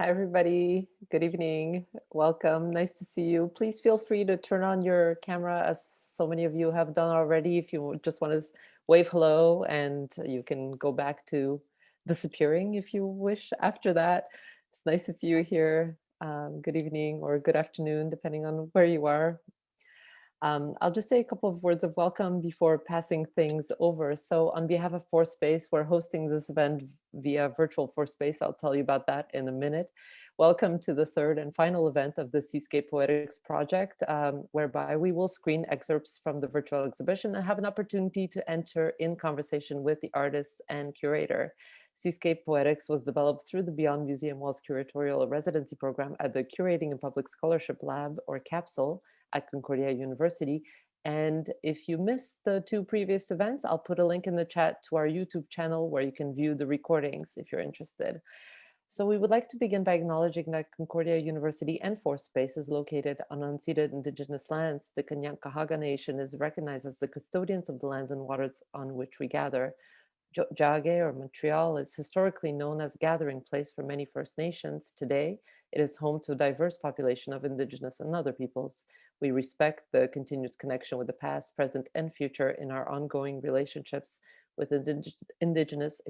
Hi, everybody. Good evening. Welcome. Nice to see you. Please feel free to turn on your camera as so many of you have done already. If you just want to wave hello, and you can go back to disappearing if you wish after that. It's nice to see you here. Good evening or good afternoon, depending on where you are. I'll just say a couple of words of welcome before passing things over. So on behalf of ForSpace, we're hosting this event via virtual ForSpace. I'll tell you about that in a minute. Welcome to the third and final event of the Seascape Poetics project, whereby we will screen excerpts from the virtual exhibition and have an opportunity to enter in conversation with the artist and curator. Seascape Poetics was developed through the Beyond Museum Walls Curatorial Residency Program at the Curating and Public Scholarship Lab, or CaPSL, at Concordia University. And if you missed the two previous events, I'll put a link in the chat to our YouTube channel where you can view the recordings if you're interested. So we would like to begin by acknowledging that Concordia University and ForSpace is located on unceded indigenous lands. The Kanyankahaga Nation is recognized as the custodians of the lands and waters on which we gather. Jage, or Montreal, is historically known as a gathering place for many First Nations. Today, it is home to a diverse population of Indigenous and other peoples. We respect the continued connection with the past, present, and future in our ongoing relationships with Indigenous,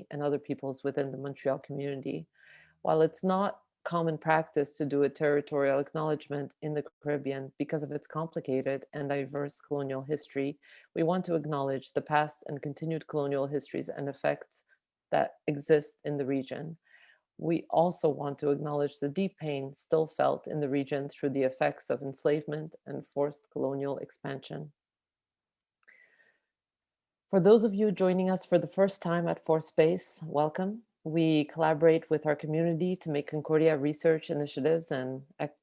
and other peoples within the Montreal community. While it's not common practice to do a territorial acknowledgement in the Caribbean because of its complicated and diverse colonial history, we want to acknowledge the past and continued colonial histories and effects that exist in the region. We also want to acknowledge the deep pain still felt in the region through the effects of enslavement and forced colonial expansion. For those of you joining us for the first time at ForSpace, welcome. We collaborate with our community to make Concordia research initiatives and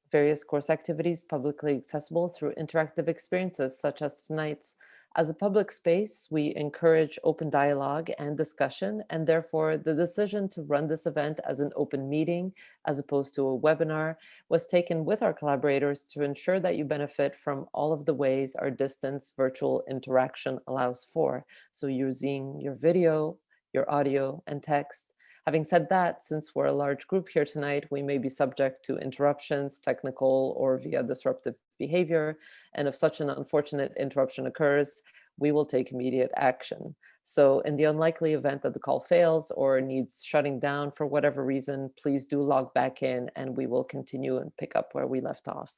various course activities publicly accessible through interactive experiences such as tonight's. As a public space, we encourage open dialogue and discussion, and therefore the decision to run this event as an open meeting as opposed to a webinar was taken with our collaborators to ensure that you benefit from all of the ways our distance virtual interaction allows for. So using your video, your audio, and text. Having said that, since we're a large group here tonight, we may be subject to interruptions, technical or via disruptive behavior. And if such an unfortunate interruption occurs, we will take immediate action. So in the unlikely event that the call fails or needs shutting down for whatever reason, please do log back in and we will continue and pick up where we left off.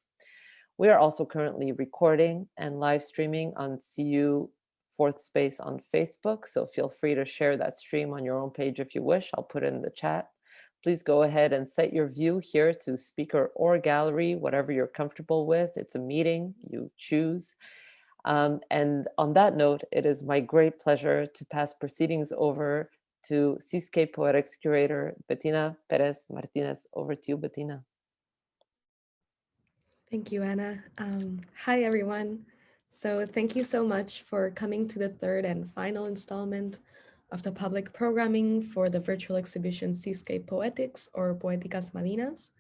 We are also currently recording and live streaming on CU Fourth Space on Facebook, so feel free to share that stream on your own page if you wish. I'll put it in the chat. Please go ahead and set your view here to speaker or gallery, whatever you're comfortable with. It's a meeting, you choose. And on that note, it is my great pleasure to pass proceedings over to Seascape Poetics curator, Bettina Pérez Martínez. Over to you, Bettina. Thank you, Anna. Hi, everyone. So thank you so much for coming to the third and final installment of the public programming for the virtual exhibition Seascape Poetics, or Poéticas Marinas.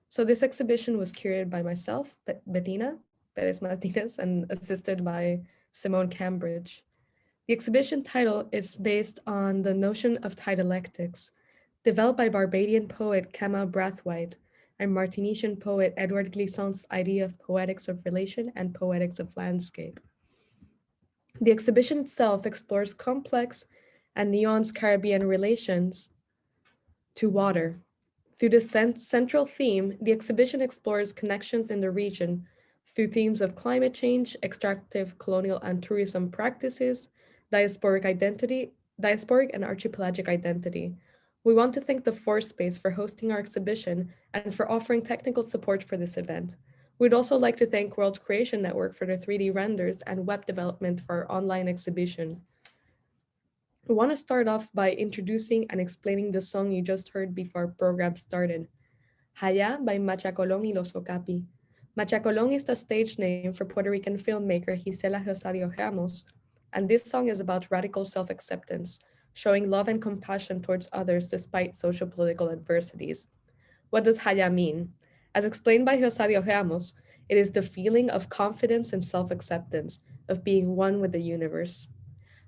So this exhibition was curated by myself, Bettina Pérez Martínez, and assisted by Simone Cambridge. The exhibition title is based on the notion of dialectics, developed by Barbadian poet Kamal Brathwaite and Martinician poet Edouard Glissant's idea of poetics of relation and poetics of landscape. The exhibition itself explores complex and nuanced Caribbean relations to water. Through this central theme, the exhibition explores connections in the region through themes of climate change, extractive, colonial, and tourism practices, diasporic and archipelagic identity. We want to thank the ForSpace for hosting our exhibition and for offering technical support for this event. We'd also like to thank World Creation Network for the 3D renders and web development for our online exhibition. We want to start off by introducing and explaining the song you just heard before our program started. Haya by Machacolón y los Okapi. Machacolón is the stage name for Puerto Rican filmmaker Gisela Rosario Ramos, and this song is about radical self-acceptance, showing love and compassion towards others despite social-political adversities. What does Haya mean? As explained by Rosario Ramos, it is the feeling of confidence and self-acceptance, of being one with the universe.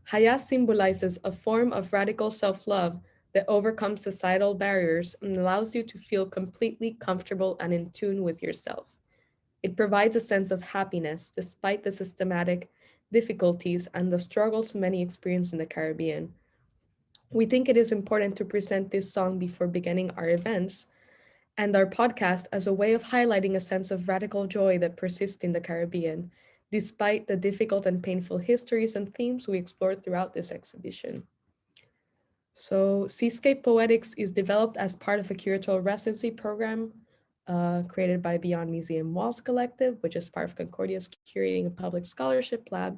Haya symbolizes a form of radical self-love that overcomes societal barriers and allows you to feel completely comfortable and in tune with yourself. It provides a sense of happiness despite the systematic difficulties and the struggles many experience in the Caribbean. We think it is important to present this song before beginning our events and our podcast as a way of highlighting a sense of radical joy that persists in the Caribbean, despite the difficult and painful histories and themes we explored throughout this exhibition. So Seascape Poetics is developed as part of a curatorial residency program created by Beyond Museum Walls Collective, which is part of Concordia's Curating a Public Scholarship Lab.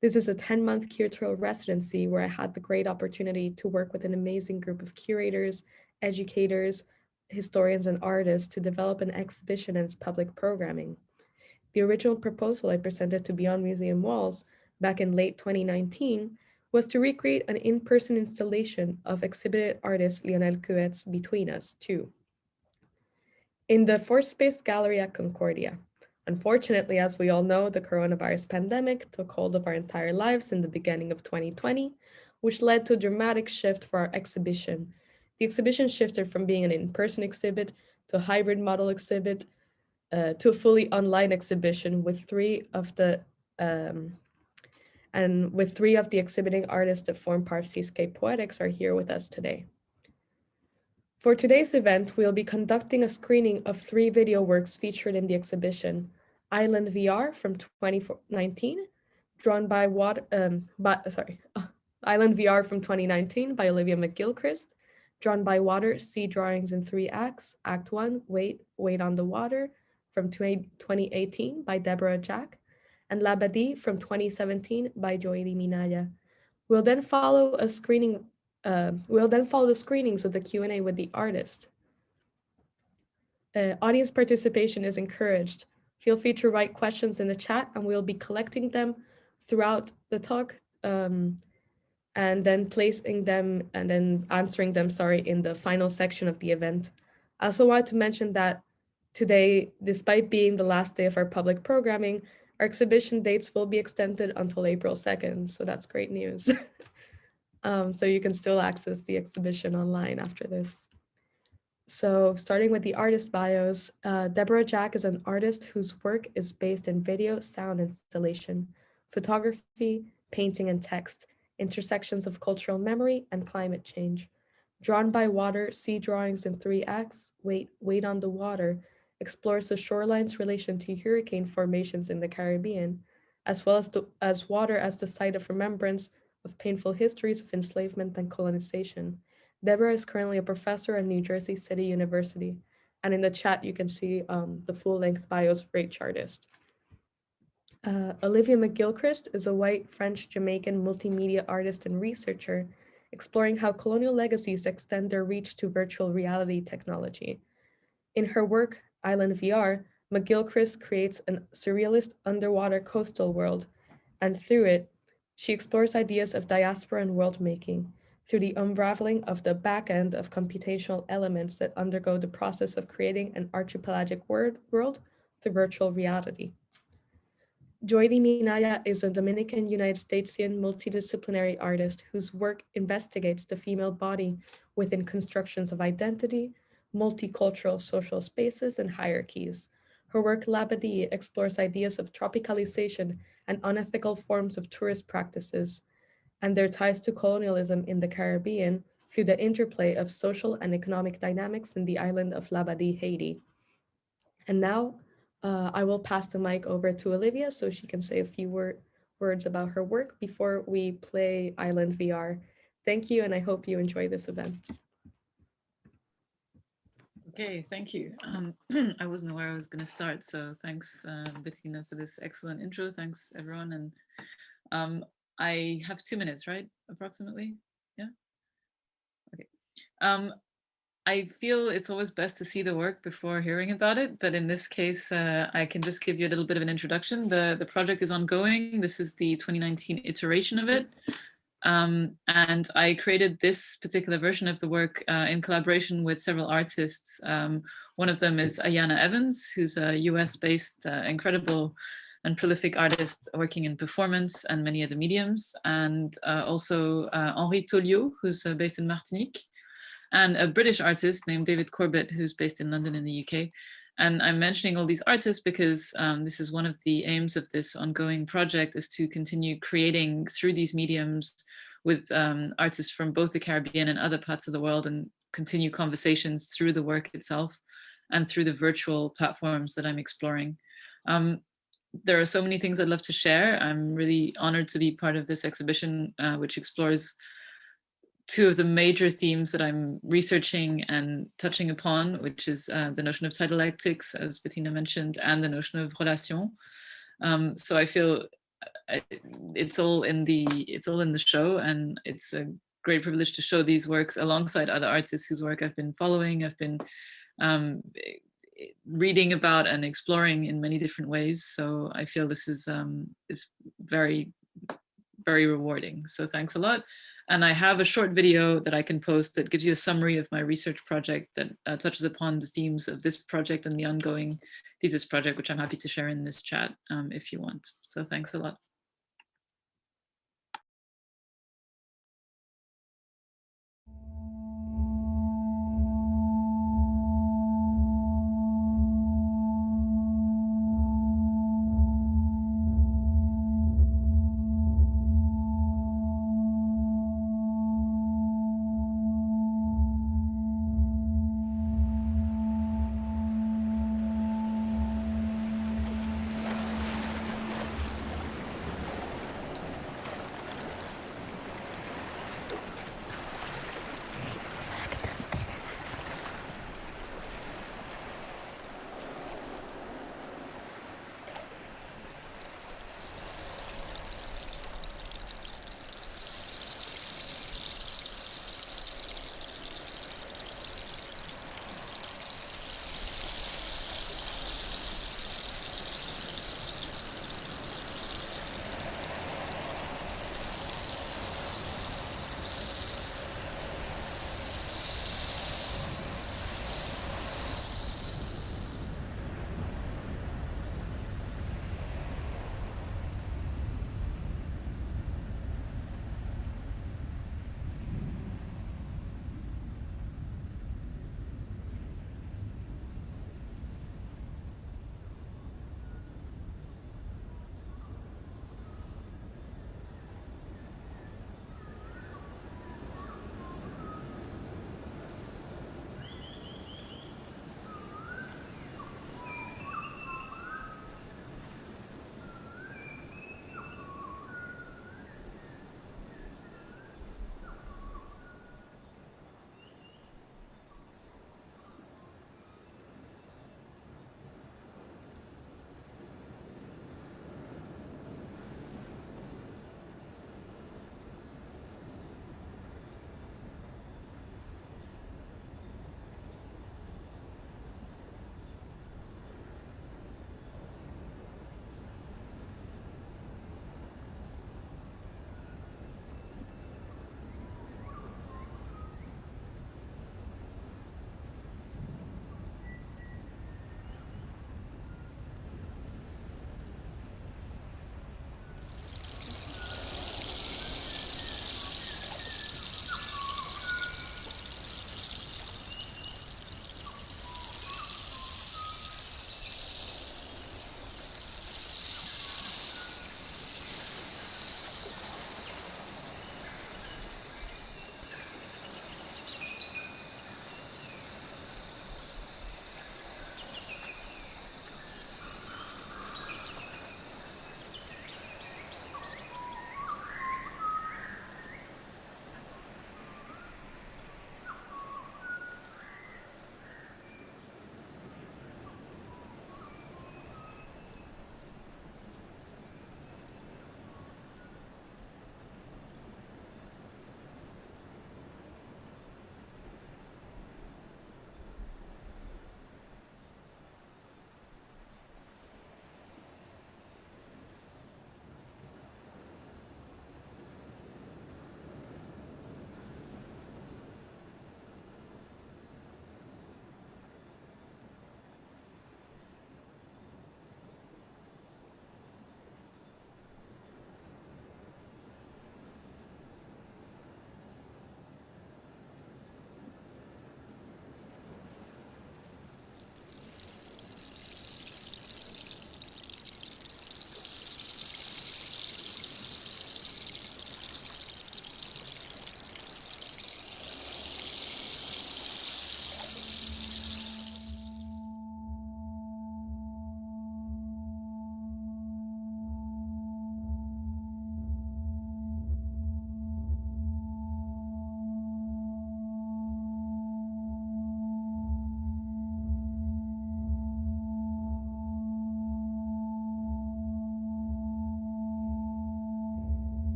This is a 10-month curatorial residency where I had the great opportunity to work with an amazing group of curators, educators, historians, and artists to develop an exhibition and its public programming. The original proposal I presented to Beyond Museum Walls back in late 2019 was to recreate an in-person installation of exhibited artist Lionel Cruet's Between Us, too, in the Fourth Space Gallery at Concordia. Unfortunately, as we all know, the coronavirus pandemic took hold of our entire lives in the beginning of 2020, which led to a dramatic shift for our exhibition. The exhibition shifted from being an in-person exhibit to a hybrid model exhibit to a fully online exhibition with three of the exhibiting artists that form part of Seascape Poetics are here with us today. For today's event, we'll be conducting a screening of 3 video works featured in the exhibition: Island VR from 2019, drawn by Island VR from 2019 by Olivia Mc Gilchrist, drawn by Water, Sea Drawings in 3 Acts, Act 1, Wait on the Water from 2018 by Deborah Jack, and Lavanti from 2017 by Joiri Minaya. We'll then follow the screenings with the Q&A with the artist. Audience participation is encouraged. Feel free to write questions in the chat and we'll be collecting them throughout the talk and then answering them, in the final section of the event. I also wanted to mention that today, despite being the last day of our public programming, our exhibition dates will be extended until April 2nd, so that's great news. So you can still access the exhibition online after this. So starting with the artist bios, Deborah Jack is an artist whose work is based in video, sound installation, photography, painting, and text, intersections of cultural memory and climate change. Drawn by Water, Sea Drawings in 3 Acts, Wait on the Water, explores the shoreline's relation to hurricane formations in the Caribbean, as well as water as the site of remembrance of painful histories of enslavement and colonization. Deborah is currently a professor at New Jersey City University. And in the chat, you can see the full-length bios for each artist. Olivia Mc Gilchrist is a white French-Jamaican multimedia artist and researcher exploring how colonial legacies extend their reach to virtual reality technology. In her work, Island VR, McGilchrist creates a surrealist underwater coastal world, and through it, she explores ideas of diaspora and world-making through the unraveling of the back end of computational elements that undergo the process of creating an archipelagic world through virtual reality. Joiri Minaya is a Dominican United Statesian multidisciplinary artist whose work investigates the female body within constructions of identity, multicultural social spaces, and hierarchies. Her work Labadee explores ideas of tropicalization and unethical forms of tourist practices and their ties to colonialism in the Caribbean through the interplay of social and economic dynamics in the island of Labadee, Haiti. And now I will pass the mic over to Olivia so she can say a few words about her work before we play Island VR. Thank you, and I hope you enjoy this event. Okay, thank you. I wasn't aware I was going to start, so thanks, Bettina, for this excellent intro. Thanks, everyone. And I have 2 minutes, right? Approximately? Yeah? Okay. I feel it's always best to see the work before hearing about it, but in this case, I can just give you a little bit of an introduction. The project is ongoing. This is the 2019 iteration of it. And I created this particular version of the work in collaboration with several artists. One of them is Ayana Evans, who's a US-based incredible and prolific artist working in performance and many other mediums, and also Henri Tolliot, who's based in Martinique. and a British artist named David Corbett, who's based in London in the UK. And I'm mentioning all these artists because this is one of the aims of this ongoing project, is to continue creating through these mediums with artists from both the Caribbean and other parts of the world, and continue conversations through the work itself and through the virtual platforms that I'm exploring. There are so many things I'd love to share. I'm really honored to be part of this exhibition, which explores two of the major themes that I'm researching and touching upon, which is the notion of dialectics, as Bettina mentioned, and the notion of relation. So I feel it's all in the show, and it's a great privilege to show these works alongside other artists whose work I've been following, I've been reading about and exploring in many different ways. So I feel this is very, very rewarding. So thanks a lot. And I have a short video that I can post that gives you a summary of my research project that touches upon the themes of this project and the ongoing thesis project, which I'm happy to share in this chat if you want. So thanks a lot.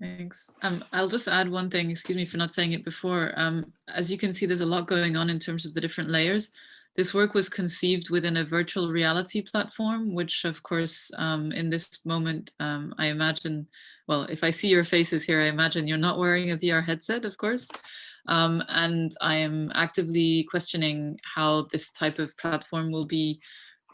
Thanks. I'll just add one thing, excuse me for not saying it before. As you can see, there's a lot going on in terms of the different layers. This work was conceived within a virtual reality platform, which of course, in this moment, I imagine, well, if I see your faces here, I imagine you're not wearing a VR headset, of course. And I am actively questioning how this type of platform will be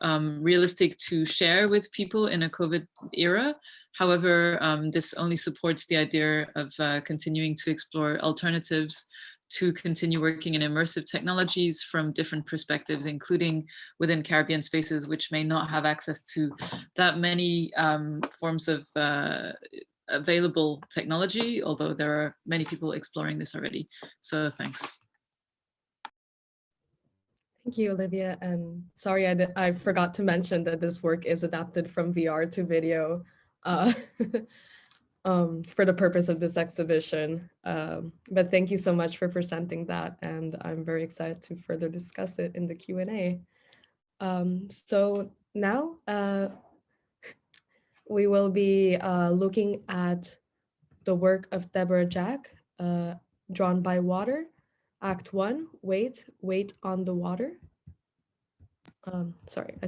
realistic to share with people in a COVID era. However, this only supports the idea of continuing to explore alternatives to continue working in immersive technologies from different perspectives, including within Caribbean spaces, which may not have access to that many forms of available technology, although there are many people exploring this already. So thanks. Thank you, Olivia. And sorry, I forgot to mention that this work is adapted from VR to video for the purpose of this exhibition. But thank you so much for presenting that. And I'm very excited to further discuss it in the Q&A. So now we will be looking at the work of Deborah Jack, Drawn by Water, Act 1, Wait on the Water. Sorry.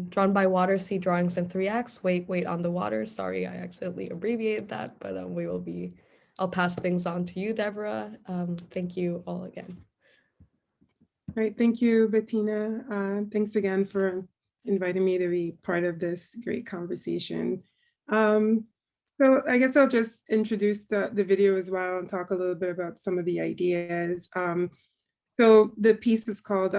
Drawn by Water, see drawings in 3 acts, Wait on the Water. Sorry, I accidentally abbreviated that, but I'll pass things on to you, Deborah. Thank you all again. All right, thank you, Bettina. Thanks again for inviting me to be part of this great conversation. So I guess I'll just introduce the video as well and talk a little bit about some of the ideas. So the piece is called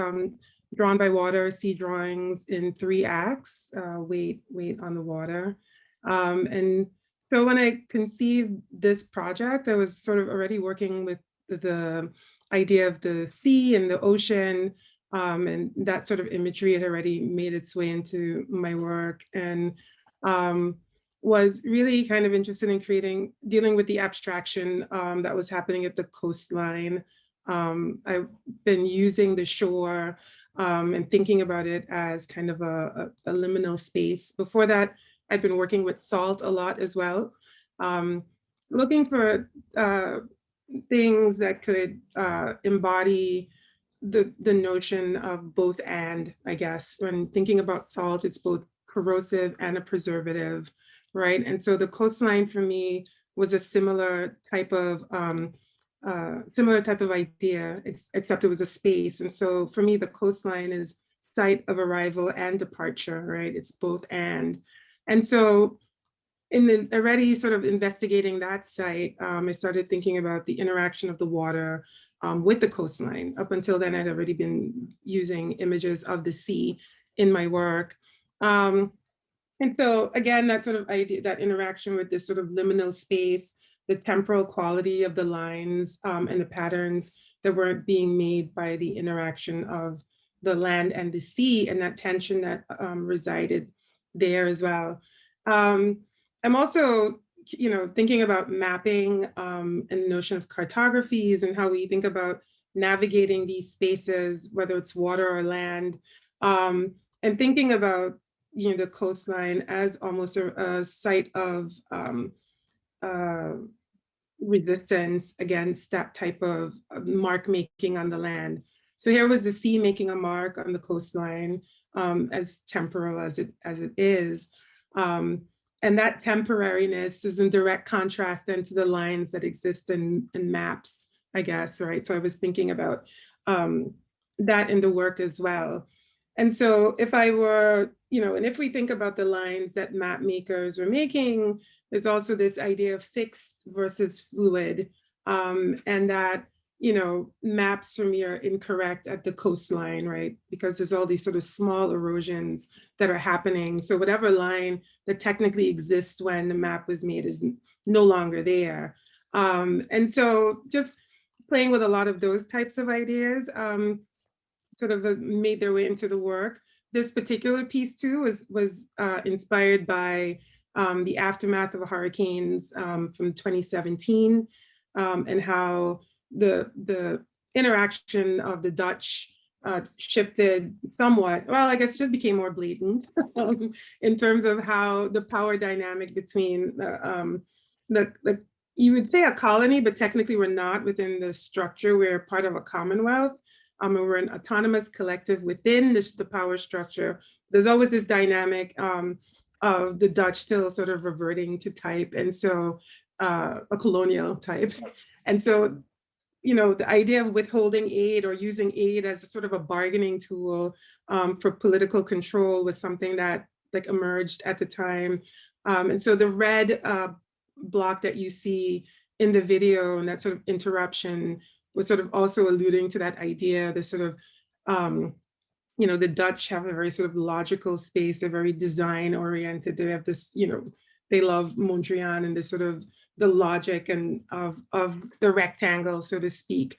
Drawn by Water, See Drawings in 3 Acts, Wait on the Water. And so when I conceived this project, I was sort of already working with the idea of the sea and the ocean, and that sort of imagery had already made its way into my work, and was really kind of interested in dealing with the abstraction that was happening at the coastline. I've been using the shore and thinking about it as kind of a liminal space. Before that, I'd been working with salt a lot as well, looking for things that could embody the notion of both and, I guess. When thinking about salt, it's both corrosive and a preservative, right? And so the coastline for me was a similar type of idea, except it was a space. And so for me, the coastline is site of arrival and departure, right? It's both and. And so already sort of investigating that site, I started thinking about the interaction of the water with the coastline. Up until then, I'd already been using images of the sea in my work. And so again, that sort of idea, that interaction with this sort of liminal space, the temporal quality of the lines and the patterns that were being made by the interaction of the land and the sea, and that tension that resided there as well. I'm also, thinking about mapping and the notion of cartographies and how we think about navigating these spaces, whether it's water or land, and thinking about, the coastline as almost a site of resistance against that type of mark making on the land. So here was the sea making a mark on the coastline, as temporal as it is. And that temporariness is in direct contrast then to the lines that exist in maps, I guess, right? So I was thinking about that in the work as well. And so if I were, and if we think about the lines that map makers were making, there's also this idea of fixed versus fluid, and that, maps for me are incorrect at the coastline, right? Because there's all these sort of small erosions that are happening. So whatever line that technically exists when the map was made is no longer there. And so just playing with a lot of those types of ideas sort of made their way into the work. This particular piece too was inspired by the aftermath of hurricanes from 2017 and how the interaction of the Dutch shifted somewhat. Well, I guess it just became more blatant in terms of how the power dynamic between the you would say a colony, but technically we're not within the structure. We're part of a commonwealth. And we're an autonomous collective within the power structure. There's always this dynamic of the Dutch still sort of reverting to type, and so a colonial type. And so, you know, the idea of withholding aid or using aid as a sort of a bargaining tool for political control was something that like emerged at the time. And so the red block that you see in the video and that sort of interruption was sort of also alluding to that idea, this sort of, you know, the Dutch have a very sort of logical space. They're very design oriented. They have this, you know, they love Mondrian and the sort of the logic and of the rectangle, so to speak.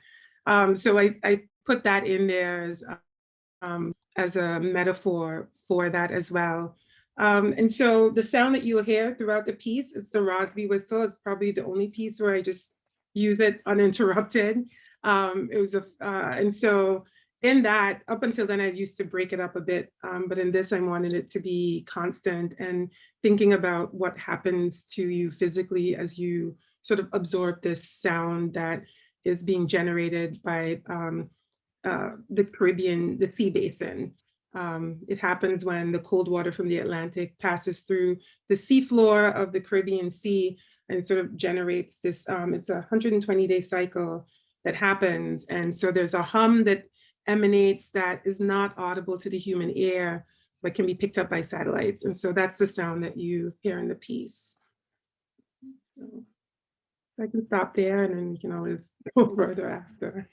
So I put that in there as a metaphor for that as well. And so the sound that you'll hear throughout the piece, it's the Rugby Whistle. It's probably the only piece where I just use it uninterrupted. And so in that, up until then, I used to break it up a bit, but in this, I wanted it to be constant and thinking about what happens to you physically as you sort of absorb this sound that is being generated by the Caribbean, the sea basin. It happens when the cold water from the Atlantic passes through the seafloor of the Caribbean Sea and sort of generates this, it's a 120-day cycle that happens. And so there's a hum that emanates that is not audible to the human ear, but can be picked up by satellites. And so that's the sound that you hear in the piece. So I can stop there and then you can always go further after.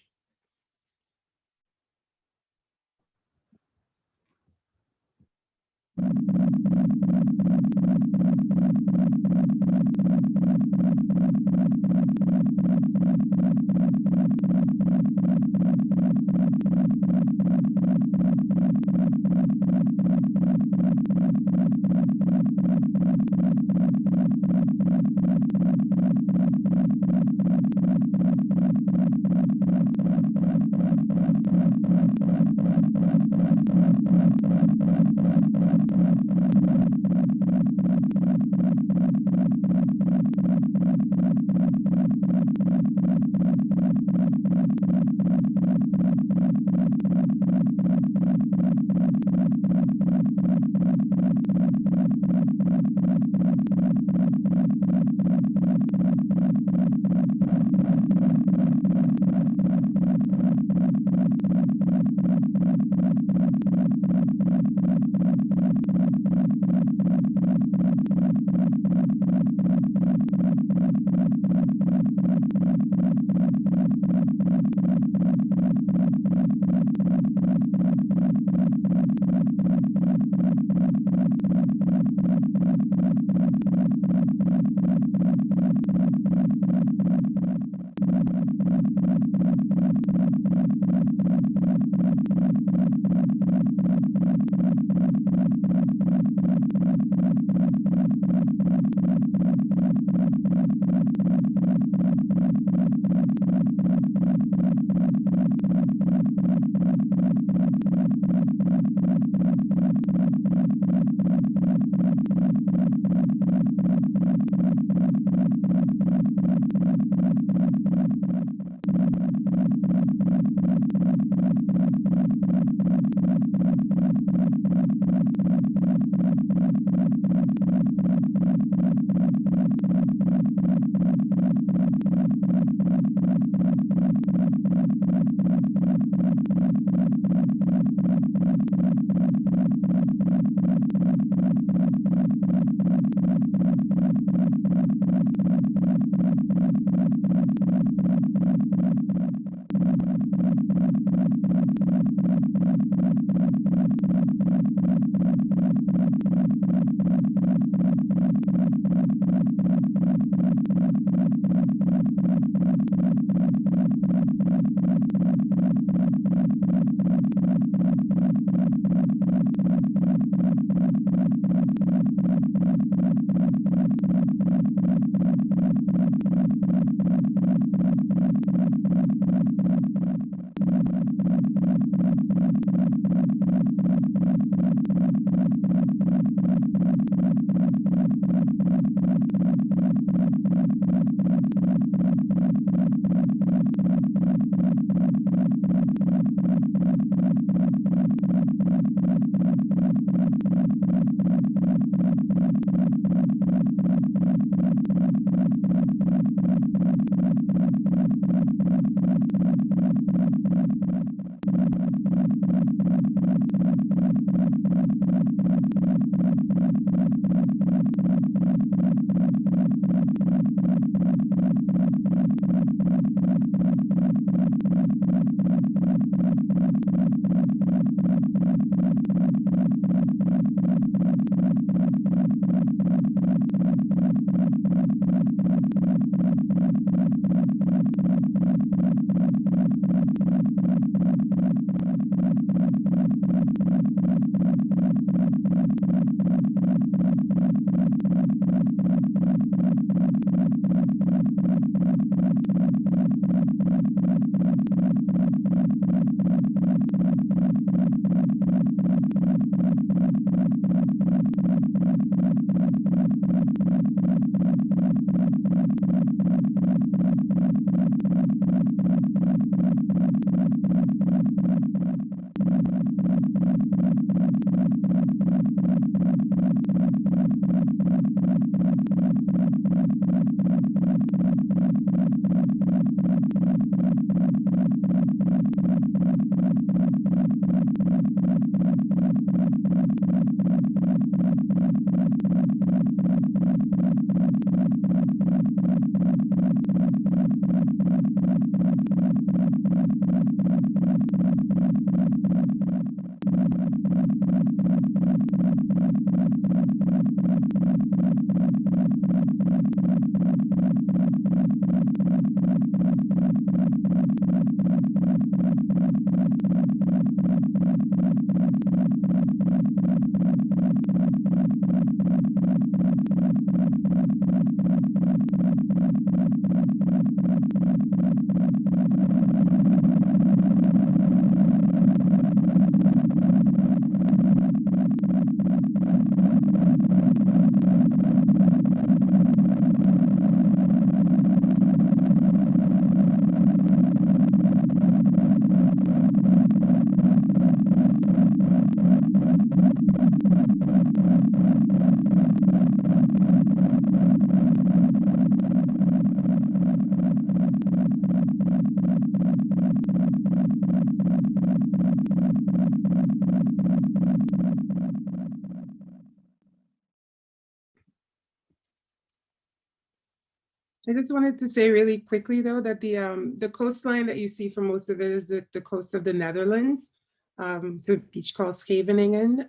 I just wanted to say really quickly, though, that the coastline that you see for most of it is the coast of the Netherlands. It's a beach called Scheveningen.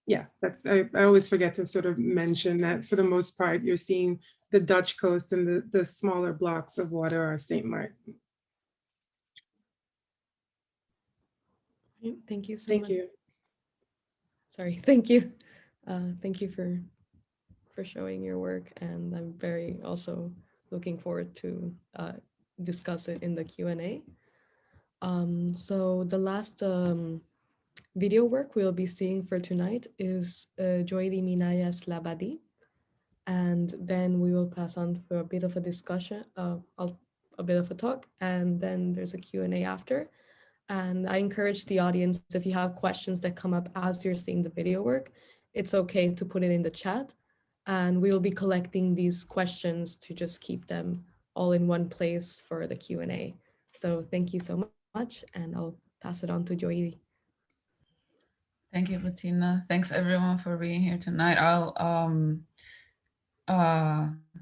Yeah, I always forget to sort of mention that for the most part, you're seeing the Dutch coast, and the smaller blocks of water are St. Martin. Thank you so Thank much. you. Sorry, thank you. Thank you for showing your work, and I'm very also looking forward to discuss it in the Q&A. So the last video work we'll be seeing for tonight is Joiri Minaya's Labadi, and then we will pass on for a bit of a discussion, a bit of a talk, and then there's a Q&A after. And I encourage the audience, if you have questions that come up as you're seeing the video work, it's okay to put it in the chat. And we will be collecting these questions to just keep them all in one place for the Q&A. So thank you so much, and I'll pass it on to Joiri. Thank you, Bettina. Thanks everyone for being here tonight. I'll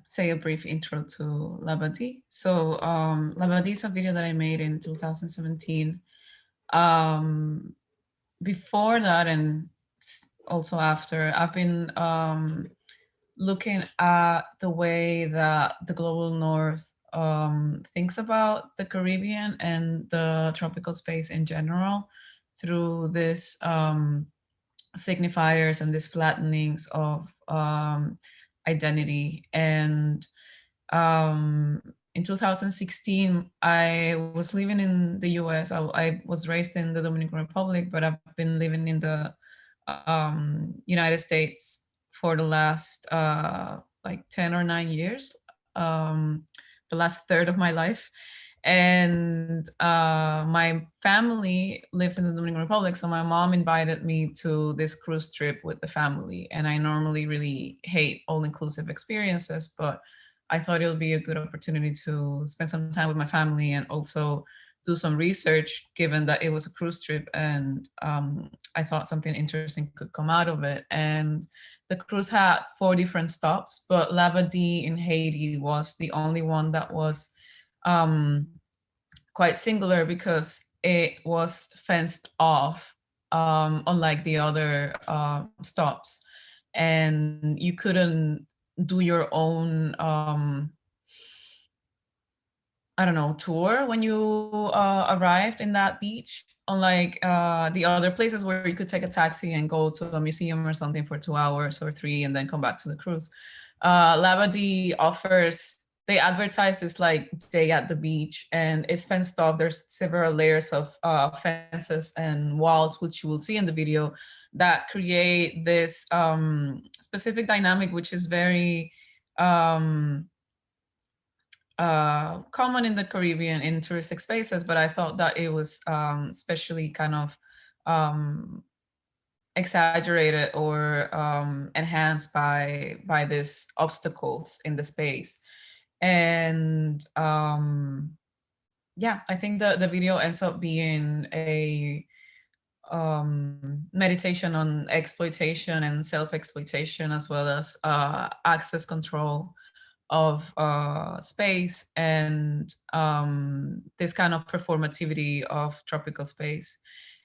say a brief intro to Lavanti. So Lavanti is a video that I made in 2017. Before that, and also after, I've been looking at the way that the global north thinks about the Caribbean and the tropical space in general through this signifiers and these flattenings of identity. And in 2016, I was living in the US. I was raised in the Dominican Republic, but I've been living in the United States for the last like 10 or 9 years, the last third of my life. And my family lives in the Dominican Republic, so my mom invited me to this cruise trip with the family. And I normally really hate all-inclusive experiences, but I thought it would be a good opportunity to spend some time with my family and also do some research, given that it was a cruise trip, and I thought something interesting could come out of it. And the cruise had 4 different stops, but Labadee in Haiti was the only one that was quite singular because it was fenced off, unlike the other stops, and you couldn't do your own I don't know, tour when you arrived in that beach, unlike the other places where you could take a taxi and go to a museum or something for 2 hours or 3 and then come back to the cruise. Labadee offers, they advertise this like day at the beach, and it's fenced off. There's several layers of fences and walls, which you will see in the video, that create this specific dynamic, which is very common in the Caribbean in touristic spaces, but I thought that it was especially kind of exaggerated or enhanced by these obstacles in the space. And yeah, I think the video ends up being a meditation on exploitation and self-exploitation, as well as access control of space, and this kind of performativity of tropical space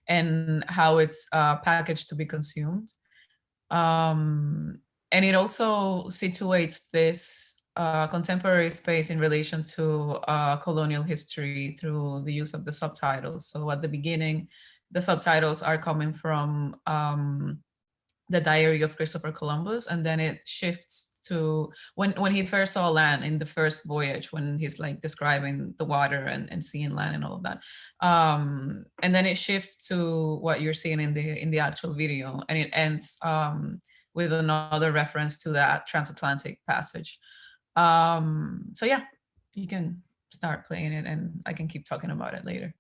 and how it's packaged to be consumed. And it also situates this contemporary space in relation to colonial history through the use of the subtitles. So at the beginning, the subtitles are coming from the diary of Christopher Columbus, and then it shifts to when he first saw land in the first voyage, when he's like describing the water and seeing land and all of that, and then it shifts to what you're seeing in the actual video, and it ends with another reference to that transatlantic passage. So yeah, you can start playing it, and I can keep talking about it later.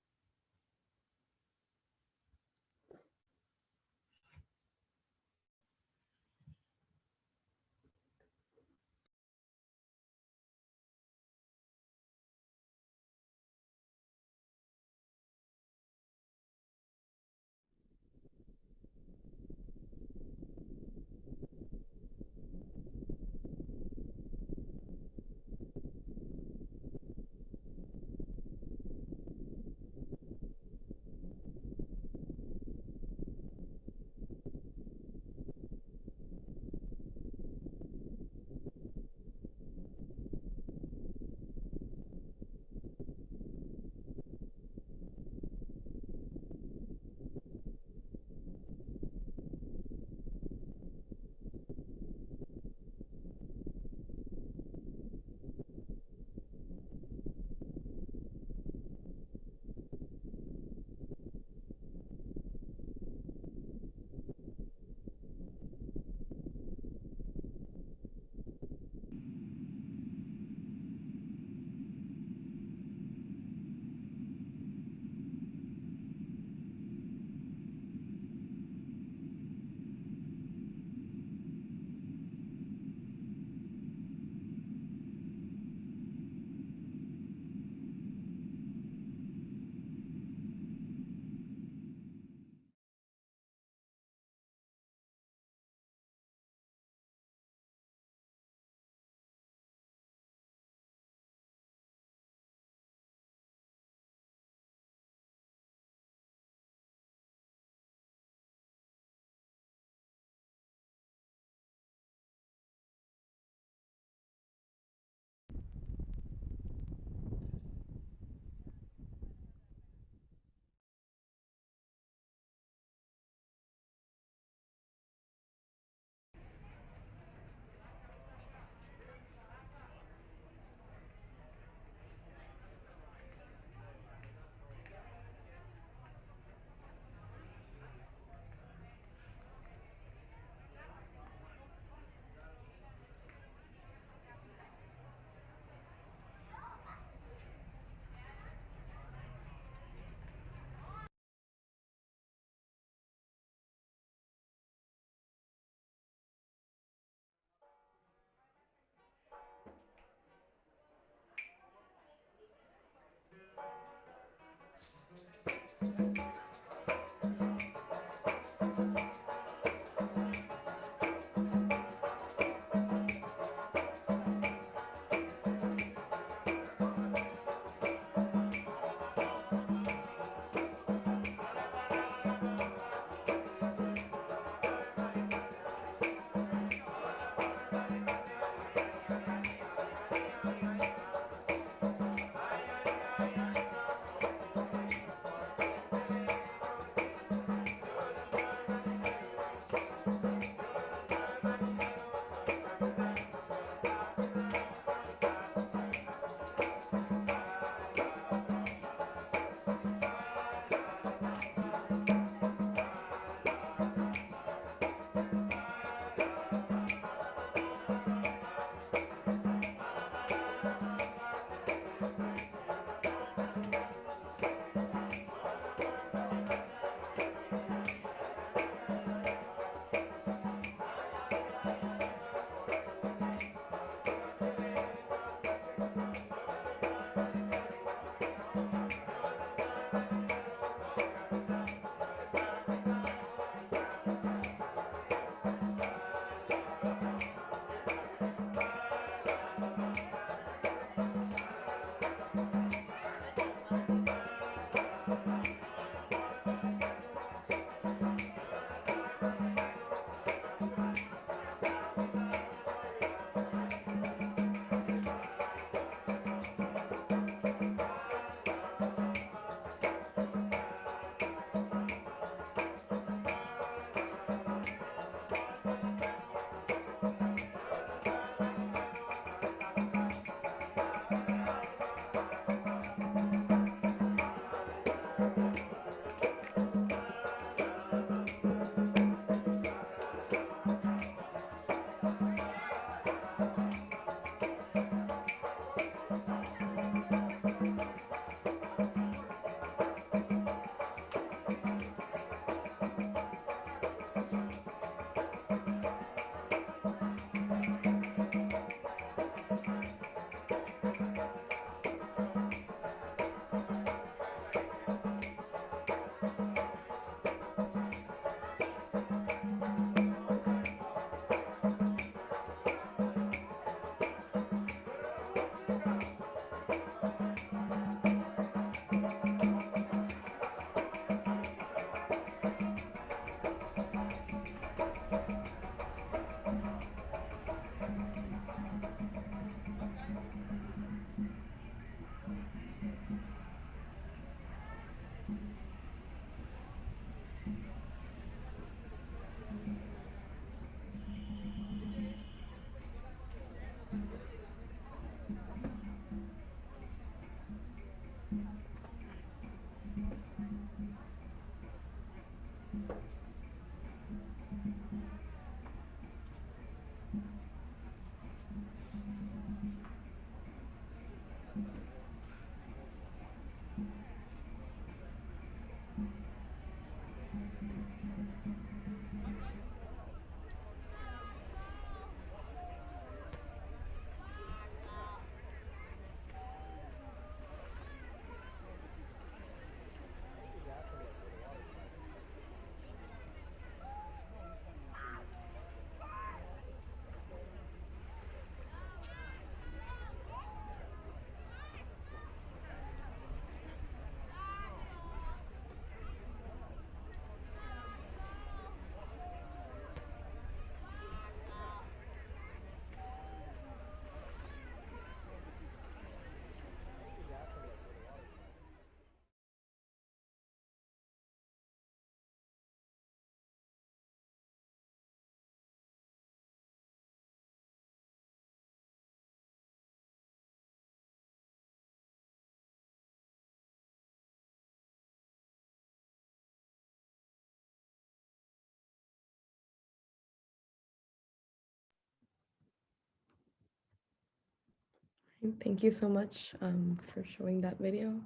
Thank you so much for showing that video,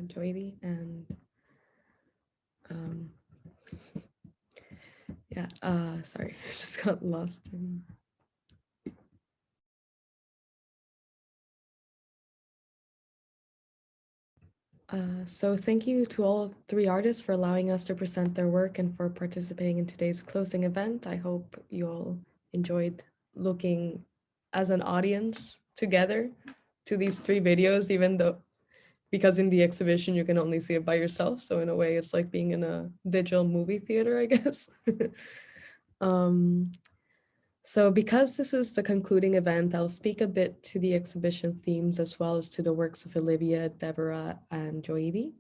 Joiri, and yeah, sorry, I just got lost in. So thank you to all three artists for allowing us to present their work and for participating in today's closing event. I hope you all enjoyed looking as an audience together to these three videos, even though, because in the exhibition you can only see it by yourself. So in a way it's like being in a digital movie theater, I guess. So because this is the concluding event, I'll speak a bit to the exhibition themes as well as to the works of Olivia, Deborah, and Joiri.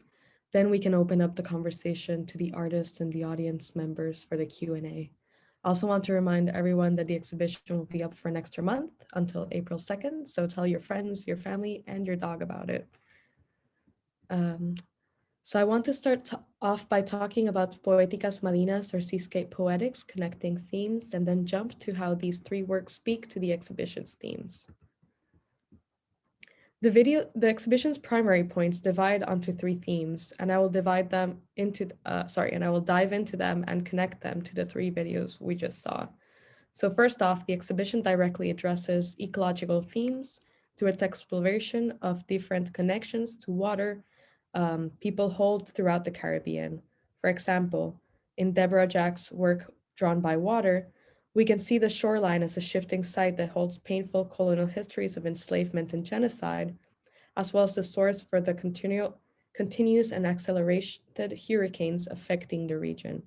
Then we can open up the conversation to the artists and the audience members for the Q&A. I also want to remind everyone that the exhibition will be up for an extra month until April 2nd. So tell your friends, your family, and your dog about it. So I want to start off by talking about Poéticas Marinas or Seascape Poetics, connecting themes, and then jump to how these three works speak to the exhibition's themes. The exhibition's primary points divide onto three themes, and I will divide them into, and I will dive into them and connect them to the three videos we just saw. So first off, the exhibition directly addresses ecological themes through its exploration of different connections to water people hold throughout the Caribbean. For example, in Deborah Jack's work Drawn by Water, we can see the shoreline as a shifting site that holds painful colonial histories of enslavement and genocide, as well as the source for the continuous and accelerated hurricanes affecting the region.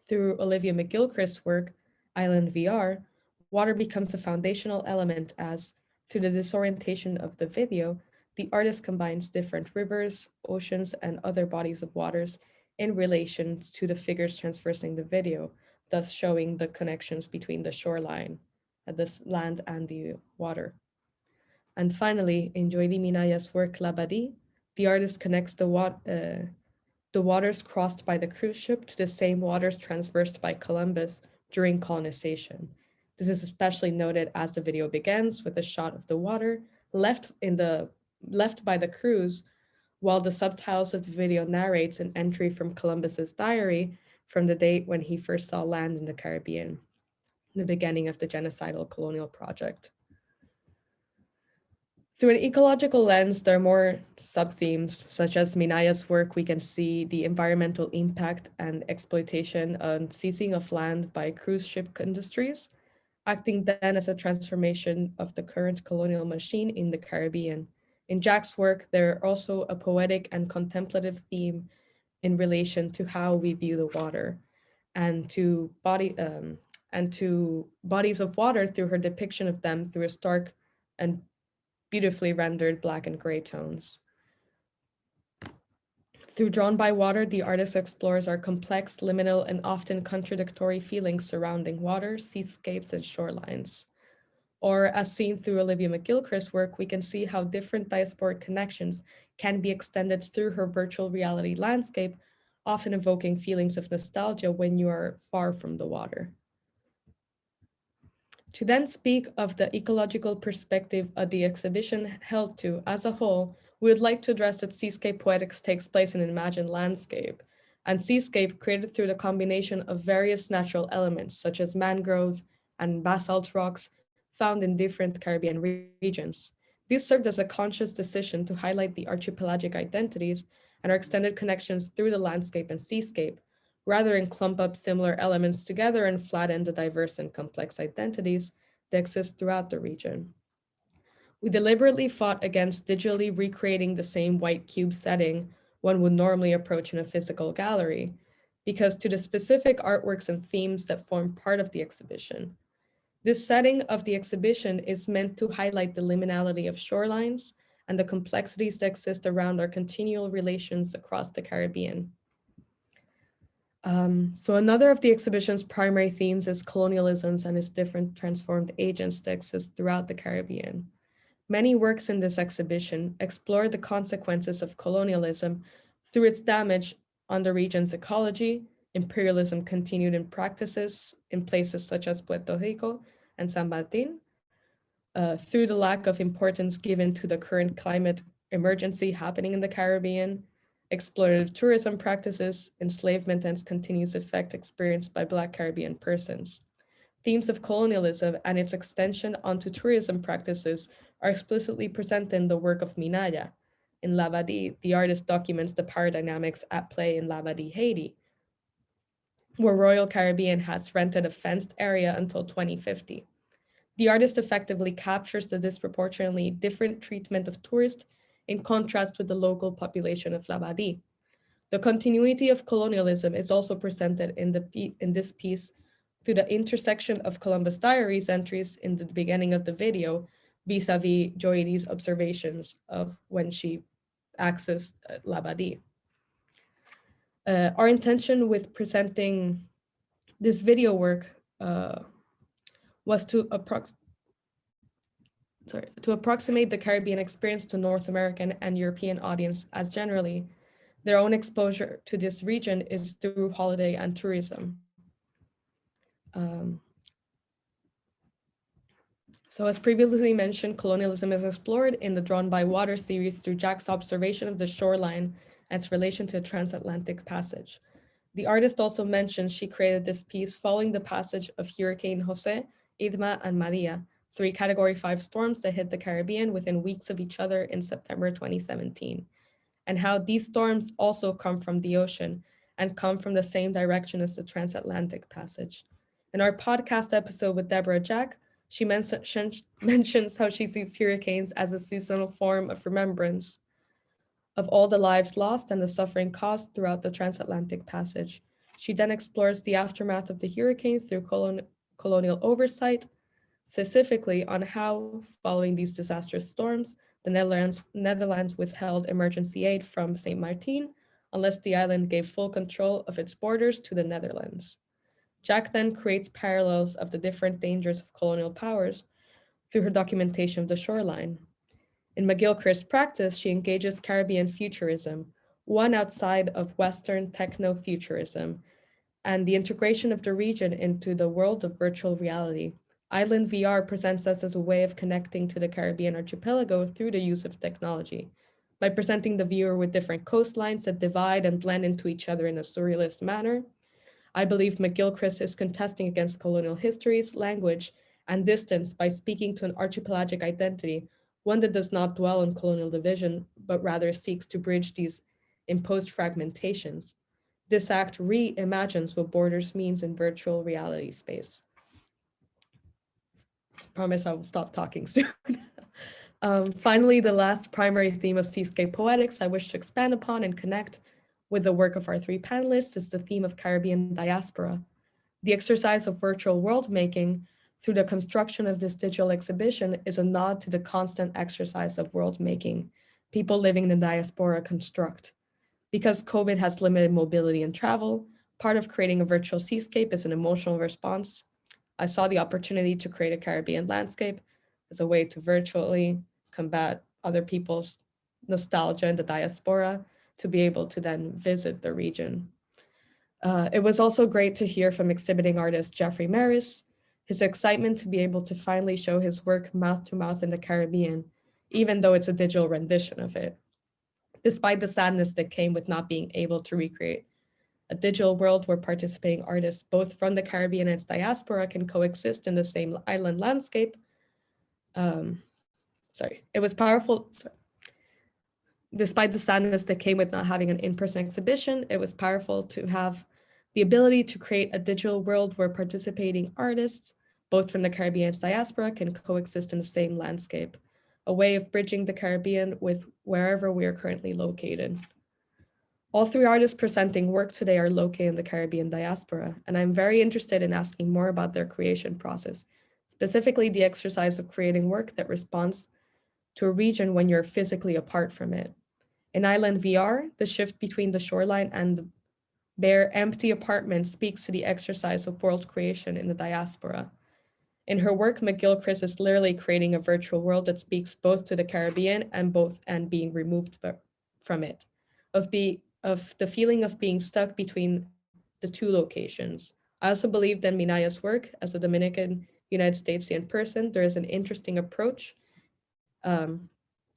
Through Olivia Mc Gilchrist's work, Island VR, water becomes a foundational element as, through the disorientation of the video, the artist combines different rivers, oceans, and other bodies of waters in relation to the figures traversing the video, thus showing the connections between the shoreline, this land and the water. And finally, in Joiri Minaya's work Lavanti, the artist connects the waters crossed by the cruise ship to the same waters traversed by Columbus during colonization. This is especially noted as the video begins with a shot of the water left by the cruise while the subtitles of the video narrates an entry from Columbus's diary from the date when he first saw land in the Caribbean, the beginning of the genocidal colonial project. Through an ecological lens, there are more sub-themes, such as Minaya's work. We can see the environmental impact and exploitation and seizing of land by cruise ship industries, acting then as a transformation of the current colonial machine in the Caribbean. In Jack's work, there are also a poetic and contemplative theme in relation to how we view the water and to bodies of water through her depiction of them through a stark and beautifully rendered black and gray tones. Through Drawn by Water, the artist explores our complex, liminal, and often contradictory feelings surrounding water, seascapes, and shorelines. Or as seen through Olivia Mc Gilchrist's work, we can see how different diasporic connections can be extended through her virtual reality landscape, often evoking feelings of nostalgia when you are far from the water. To then speak of the ecological perspective of the exhibition held to as a whole, we would like to address that Seascape Poetics takes place in an imagined landscape, and seascape created through the combination of various natural elements, such as mangroves and basalt rocks found in different Caribbean regions. These served as a conscious decision to highlight the archipelagic identities and our extended connections through the landscape and seascape, rather than clump up similar elements together and flatten the diverse and complex identities that exist throughout the region. We deliberately fought against digitally recreating the same white cube setting one would normally approach in a physical gallery, because to the specific artworks and themes that form part of the exhibition. This setting of the exhibition is meant to highlight the liminality of shorelines and the complexities that exist around our continual relations across the Caribbean. So another of the exhibition's primary themes is colonialisms and its different transformed agents that exist throughout the Caribbean. Many works in this exhibition explore the consequences of colonialism through its damage on the region's ecology, imperialism continued in practices in places such as Puerto Rico and San Martin, through the lack of importance given to the current climate emergency happening in the Caribbean, exploitative tourism practices, enslavement, and its continuous effect experienced by Black Caribbean persons. Themes of colonialism and its extension onto tourism practices are explicitly presented in the work of Minaya. In Lavanti, the artist documents the power dynamics at play in Lavanti, Haiti, where Royal Caribbean has rented a fenced area until 2050. The artist effectively captures the disproportionately different treatment of tourists in contrast with the local population of Lavanti. The continuity of colonialism is also presented in this piece through the intersection of Columbus Diaries entries in the beginning of the video vis-a-vis Joiri's observations of when she accessed Lavanti. Our intention with presenting this video work was to approximate the Caribbean experience to North American and European audience as generally their own exposure to this region is through holiday and tourism. So as previously mentioned, colonialism is explored in the Drawn by Water series through Jack's observation of the shoreline and its relation to the transatlantic passage. The artist also mentioned she created this piece following the passage of Hurricane Jose, Irma, and Maria, 3 Category 5 storms that hit the Caribbean within weeks of each other in September 2017, and how these storms also come from the ocean and come from the same direction as the transatlantic passage. In our podcast episode with Deborah Jack, she mentions how she sees hurricanes as a seasonal form of remembrance of all the lives lost and the suffering caused throughout the transatlantic passage. She then explores the aftermath of the hurricane through colonial oversight, specifically on how, following these disastrous storms, the Netherlands withheld emergency aid from Saint Martin unless the island gave full control of its borders to the Netherlands. Jack then creates parallels of the different dangers of colonial powers through her documentation of the shoreline. In McGilchrist's practice, she engages Caribbean futurism, one outside of Western techno-futurism, and the integration of the region into the world of virtual reality. Island VR presents us as a way of connecting to the Caribbean archipelago through the use of technology. by presenting the viewer with different coastlines that divide and blend into each other in a surrealist manner. I believe McGilchrist is contesting against colonial histories, language, and distance by speaking to an archipelagic identity, one that does not dwell on colonial division, but rather seeks to bridge these imposed fragmentations. This act reimagines what borders means in virtual reality space. Promise I will stop talking soon. Finally, the last primary theme of Seascape Poetics I wish to expand upon and connect with the work of our three panelists is the theme of Caribbean diaspora. The exercise of virtual world making through the construction of this digital exhibition is a nod to the constant exercise of world making people living in the diaspora construct. Because COVID has limited mobility and travel, part of creating a virtual seascape is an emotional response. I saw the opportunity to create a Caribbean landscape as a way to virtually combat other people's nostalgia in the diaspora, to be able to then visit the region. It was also great to hear from exhibiting artist Jeffrey Meris, his excitement to be able to finally show his work mouth to mouth in the Caribbean, even though it's a digital rendition of it. Despite the sadness that came with not being able to recreate a digital world where participating artists, both from the Caribbean and its diaspora, can coexist in the same island landscape. It was powerful. Despite the sadness that came with not having an in-person exhibition, it was powerful to have the ability to create a digital world where participating artists, both from the Caribbean and its diaspora, can coexist in the same landscape, a way of bridging the Caribbean with wherever we are currently located. All three artists presenting work today are located in the Caribbean diaspora, and I'm very interested in asking more about their creation process, specifically the exercise of creating work that responds to a region when you're physically apart from it. In Island VR, the shift between the shoreline and the bare, empty apartment speaks to the exercise of world creation in the diaspora. In her work, McGilchrist is literally creating a virtual world that speaks both to the Caribbean and being removed from it, of the feeling of being stuck between the two locations. I also believe that Minaya's work as a Dominican United Statesian person, there is an interesting approach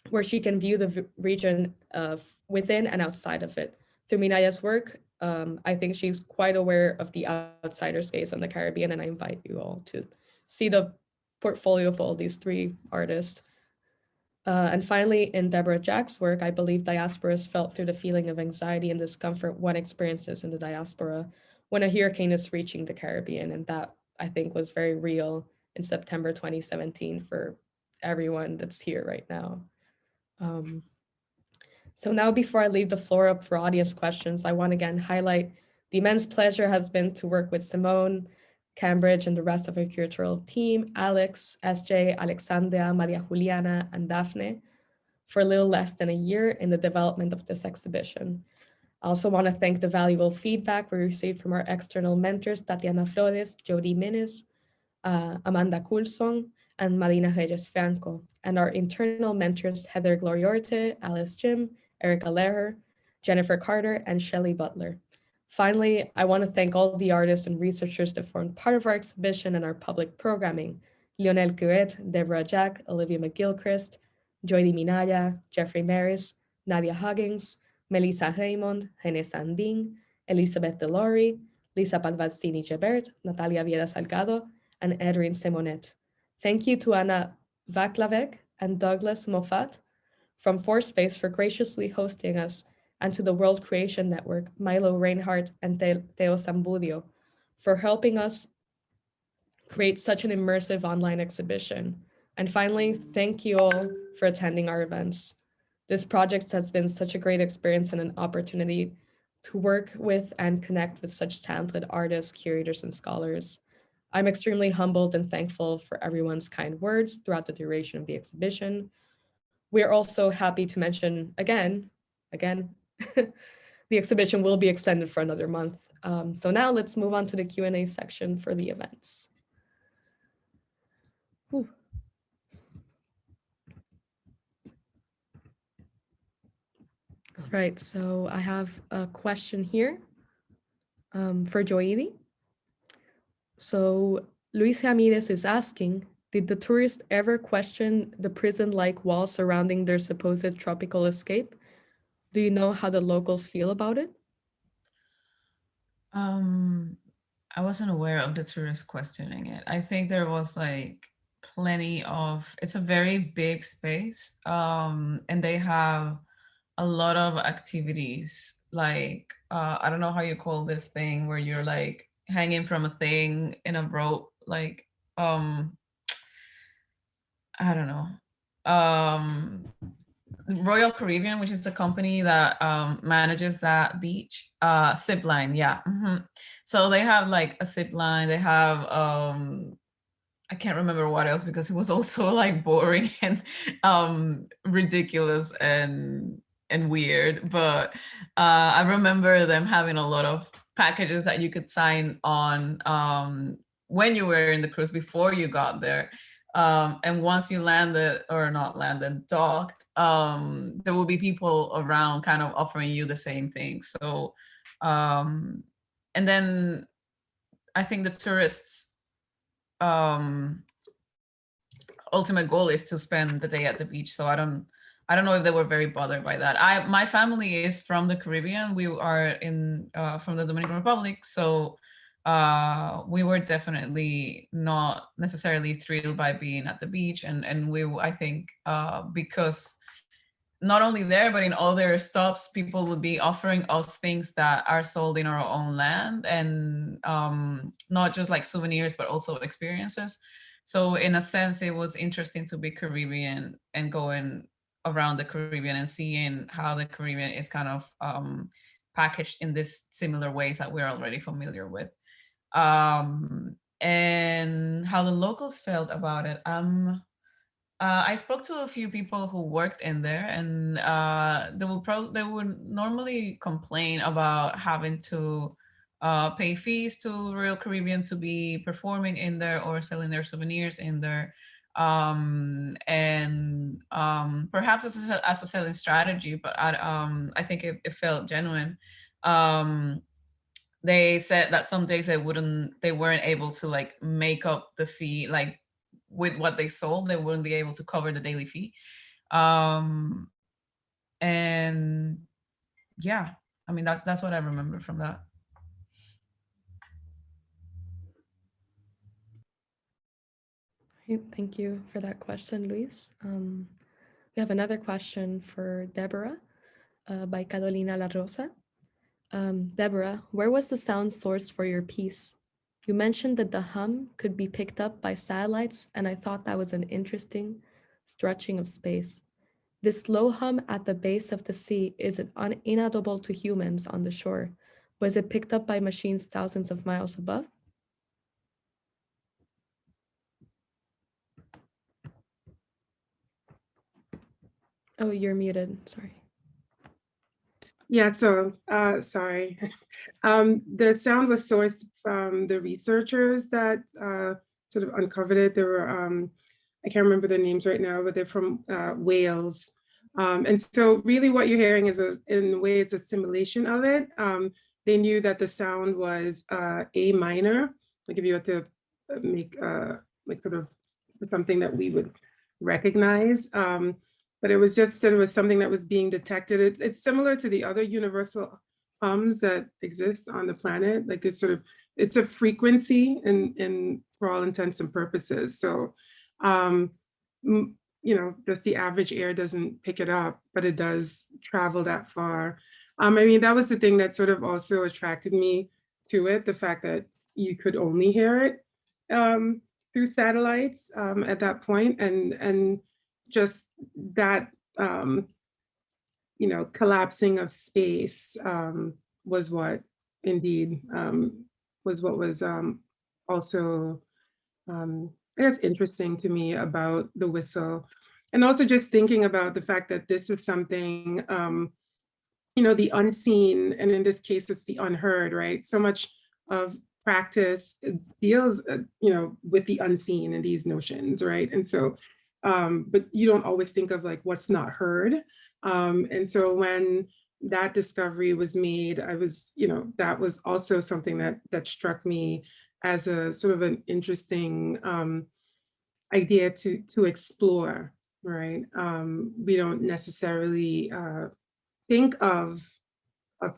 where she can view the region of within and outside of it. Through Minaya's work, I think she's quite aware of the outsider's gaze on the Caribbean, and I invite you all to see the portfolio of all these three artists. And finally, in Deborah Jack's work, I believe diaspora is felt through the feeling of anxiety and discomfort one experiences in the diaspora when a hurricane is reaching the Caribbean. And that, I think, was very real in September 2017 for everyone that's here right now. So now, before I leave the floor up for audience questions, I want to again highlight the immense pleasure has been to work with Simone, Cambridge, and the rest of our curatorial team, Alex, SJ, Alexandria, Maria Juliana, and Daphne, for a little less than a year in the development of this exhibition. I also want to thank the valuable feedback we received from our external mentors, Tatiana Flores, Joiri Minaya, Amanda Coulson, and Marina Reyes Franco, and our internal mentors, Heather Gloriorte, Alice Jim, Erica Lehrer, Jennifer Carter, and Shelley Butler. Finally, I want to thank all the artists and researchers that formed part of our exhibition and our public programming: Lionel Cruet, Deborah Jack, Olivia Mc Gilchrist, Joiri Minaya, Jeffrey Meris, Nadia Huggins, Melissa Raymond, René Sandin, Elizabeth Delori, Lisa Padvazzini Gebert, Natalia Viera Salgado, and Edwin Simonet. Thank you to Anna Vaclavec and Douglas Moffat from Force-Space for graciously hosting us, and to the World Creation Network, Milo Reinhardt and Teo Sambudio, for helping us create such an immersive online exhibition. And finally, thank you all for attending our events. This project has been such a great experience and an opportunity to work with and connect with such talented artists, curators, and scholars. I'm extremely humbled and thankful for everyone's kind words throughout the duration of the exhibition. We are also happy to mention again, the exhibition will be extended for another month. So now let's move on to the Q&A section for the events. Whew. All right, so I have a question here for Joiri. So Luis Ramirez is asking, Did the tourists ever question the prison-like walls surrounding their supposed tropical escape? Do you know how the locals feel about it? I wasn't aware of the tourists questioning it. I think there was like plenty of, it's a very big space, and they have a lot of activities, like I don't know how you call this thing where you're like hanging from a thing in a rope, like I don't know. Royal Caribbean, which is the company that manages that beach, zip line, yeah. So they have like a zip line. They have I can't remember what else because it was also like boring and ridiculous and weird. But I remember them having a lot of packages that you could sign on when you were in the cruise before you got there. And once you landed, or not landed, docked, there will be people around kind of offering you the same thing. So, and then I think the tourists' ultimate goal is to spend the day at the beach. So I don't know if they were very bothered by that. My family is from the Caribbean. We are from the Dominican Republic. So we were definitely not necessarily thrilled by being at the beach. And I think because not only there, but in other stops, people would be offering us things that are sold in our own land, and not just like souvenirs, but also experiences. So in a sense, it was interesting to be Caribbean and going around the Caribbean and seeing how the Caribbean is kind of packaged in this similar ways that we're already familiar with. And how the locals felt about it. I spoke to a few people who worked in there, and they would normally complain about having to pay fees to Royal Caribbean to be performing in there or selling their souvenirs in there, and perhaps as a selling strategy. But I think it felt genuine. They said that some days they weren't able to like make up the fee, like with what they sold, they wouldn't be able to cover the daily fee. And yeah, I mean, that's what I remember from that. Thank you for that question, Luis. We have another question for Deborah by Carolina La Rosa. Deborah, where was the sound source for your piece? You mentioned that the hum could be picked up by satellites, and I thought that was an interesting stretching of space. This low hum at the base of the sea is inaudible to humans on the shore. Was it picked up by machines thousands of miles above? Oh, you're muted, sorry. Yeah, so sorry. The sound was sourced from the researchers that sort of uncovered it. There were, I can't remember their names right now, but they're from Wales. And so really what you're hearing is, in a way, it's a simulation of it. They knew that the sound was A minor, like if you had to make like sort of something that we would recognize. But it was just that it was something that was being detected. It's similar to the other universal hums that exist on the planet. Like this sort of, it's a frequency in for all intents and purposes. So, you know, just the average air doesn't pick it up, but it does travel that far. I mean, that was the thing that sort of also attracted me to it, the fact that you could only hear it through satellites at that point, and just that you know, collapsing of space was what indeed was what was also I guess interesting to me about the whistle, and also just thinking about the fact that this is something you know, the unseen, and in this case it's the unheard, right? So much of practice deals you know, with the unseen and these notions, right? And so but you don't always think of like what's not heard. And so when that discovery was made, I was, you know, that was also something that struck me as a sort of an interesting idea to explore, right? We don't necessarily think of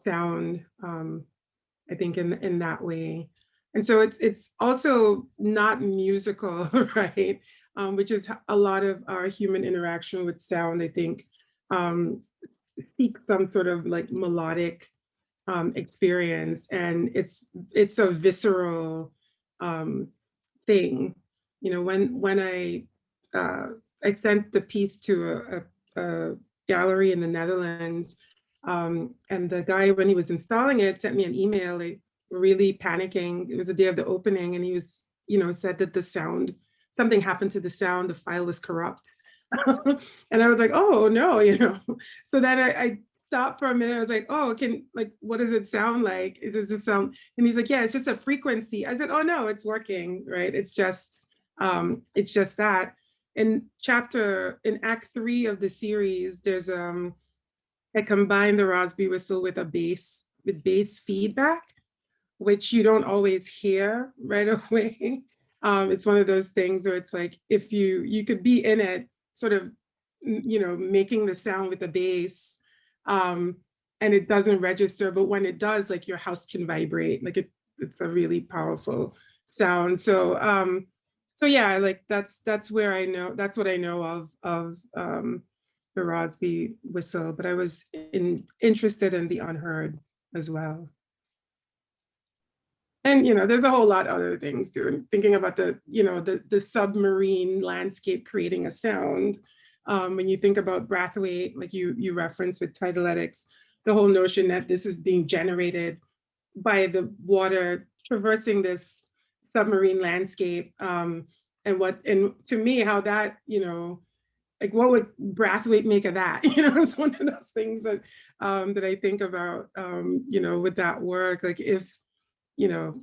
sound, I think, in that way. And so it's also not musical, right? Which is a lot of our human interaction with sound, I think, seek some sort of like melodic experience, and it's a visceral thing. You know, when I sent the piece to a gallery in the Netherlands, and the guy, when he was installing it, sent me an email, like, really panicking. It was the day of the opening, and he was, you know, said that the sound, something happened to the sound, the file was corrupt. And I was like, oh no, you know. So then I stopped for a minute. I was like, oh, what does it sound like? Is this a sound? And he's like, yeah, it's just a frequency. I said, oh no, it's working, right? It's just that. In Act 3 of the series, there's I combine the Rugby Whistle with bass feedback, which you don't always hear right away. It's one of those things where it's like, if you could be in it, sort of, you know, making the sound with the bass, and it doesn't register, but when it does, like, your house can vibrate. Like, it's a really powerful sound. So yeah, like that's where I know, that's what I know of the Rugby Whistle, but I was interested in the unheard as well. And, you know, there's a whole lot of other things too. Thinking about the submarine landscape creating a sound. When you think about Brathwaite, like you referenced with Titleetics, the whole notion that this is being generated by the water traversing this submarine landscape. And to me, how that, you know, like, what would Brathwaite make of that? You know, it's one of those things that that I think about, you know, with that work. Like, if, you know,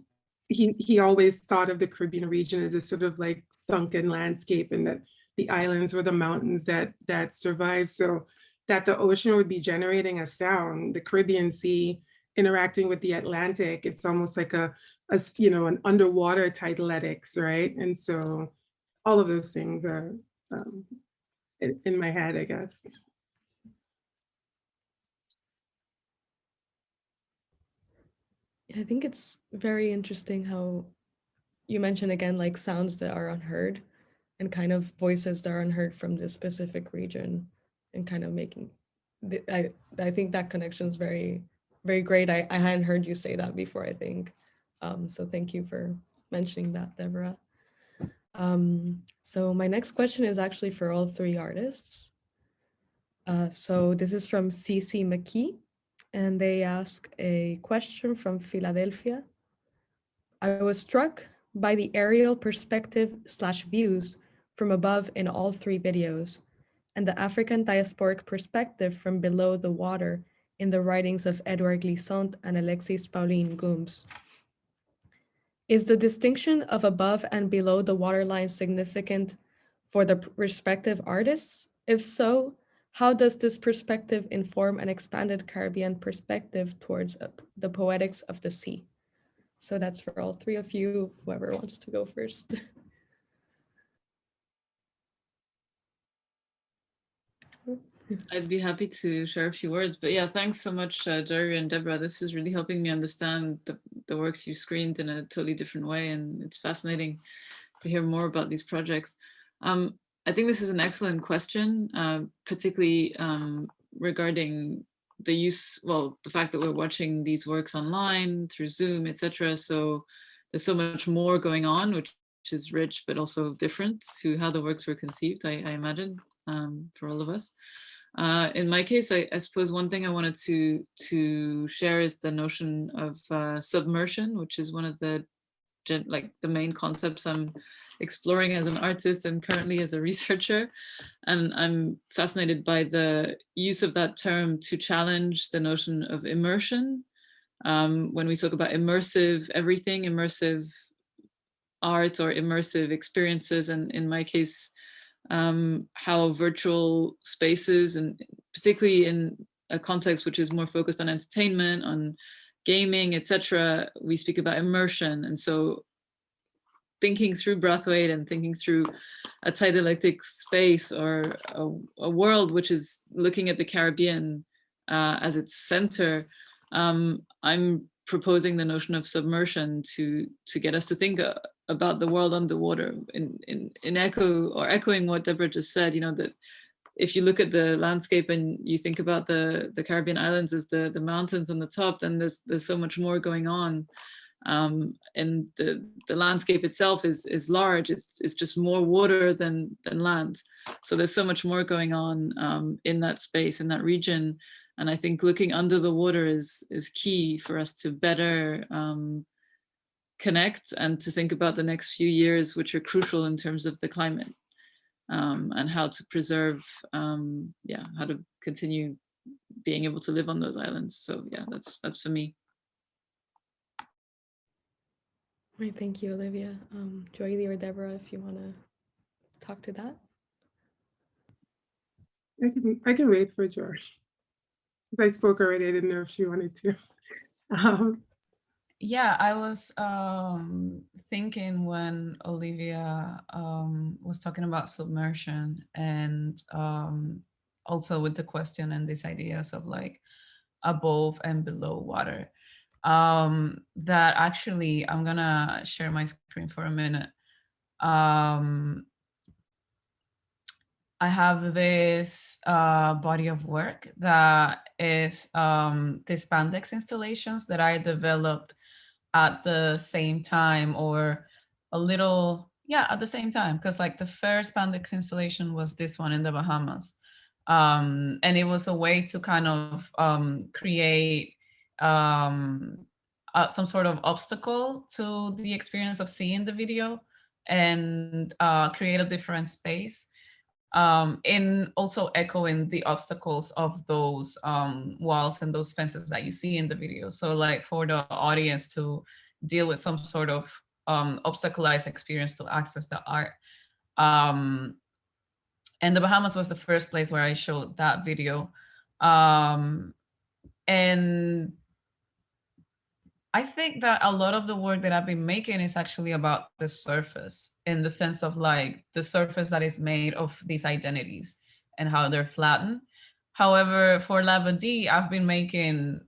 he always thought of the Caribbean region as a sort of like sunken landscape, and that the islands were the mountains that survived. So that the ocean would be generating a sound, the Caribbean Sea interacting with the Atlantic, it's almost like a you know, an underwater Titleetics, right? And so all of those things are in my head, I guess. I think it's very interesting how you mentioned again, like, sounds that are unheard and kind of voices that are unheard from this specific region, and kind of making, I think that connection is very, very great. I hadn't heard you say that before, I think. So thank you for mentioning that, Deborah. So my next question is actually for all three artists. So this is from CC McKee, and they ask a question from Philadelphia. I was struck by the aerial perspective / views from above in all three videos, and the African diasporic perspective from below the water in the writings of Edouard Glissant and Alexis Pauline Goombs. Is the distinction of above and below the waterline significant for the respective artists? If so, how does this perspective inform an expanded Caribbean perspective towards the poetics of the sea? So that's for all three of you, whoever wants to go first. I'd be happy to share a few words, but yeah, thanks so much, Joiri and Deborah. This is really helping me understand the works you screened in a totally different way, and it's fascinating to hear more about these projects. I think this is an excellent question, particularly regarding the use, well, the fact that we're watching these works online through Zoom, etc. So there's so much more going on, which is rich, but also different to how the works were conceived, I imagine, for all of us. In my case, I suppose one thing I wanted to share is the notion of submersion, which is one of the main concepts I'm exploring as an artist and currently as a researcher. And I'm fascinated by the use of that term to challenge the notion of immersion. When we talk about immersive everything, immersive art or immersive experiences, and in my case, how virtual spaces, and particularly in a context which is more focused on entertainment, on gaming, etc., we speak about immersion. And so thinking through Brathwaite and thinking through a dialectic space or a world which is looking at the Caribbean as its center, I'm proposing the notion of submersion to get us to think about the world underwater in echoing what Deborah just said, you know, that if you look at the landscape and you think about the Caribbean islands as the mountains on the top, then there's so much more going on. And the landscape itself is large. It's just more water than land. So there's so much more going on in that space, in that region. And I think looking under the water is key for us to better connect and to think about the next few years, which are crucial in terms of the climate and how to preserve, how to continue being able to live on those islands. So yeah, that's for me. Right, thank you, Olivia. Joiri or Deborah, if you want to talk to that. I can wait for George. If I spoke already, I didn't know if she wanted to. Yeah, I was thinking when Olivia was talking about submersion and also with the question and these ideas of like above and below water, that actually I'm gonna share my screen for a minute. I have this body of work that is the spandex installations that I developed at the same time, or a little, at the same time, because like the first spandex installation was this one in the Bahamas. And it was a way to kind of create some sort of obstacle to the experience of seeing the video and create a different space. In also echoing the obstacles of those walls and those fences that you see in the video. So like for the audience to deal with some sort of obstacleized experience to access the art. And the Bahamas was the first place where I showed that video. And I think that a lot of the work that I've been making is actually about the surface, in the sense of like the surface that is made of these identities and how they're flattened. However, for Lavanti, I've been making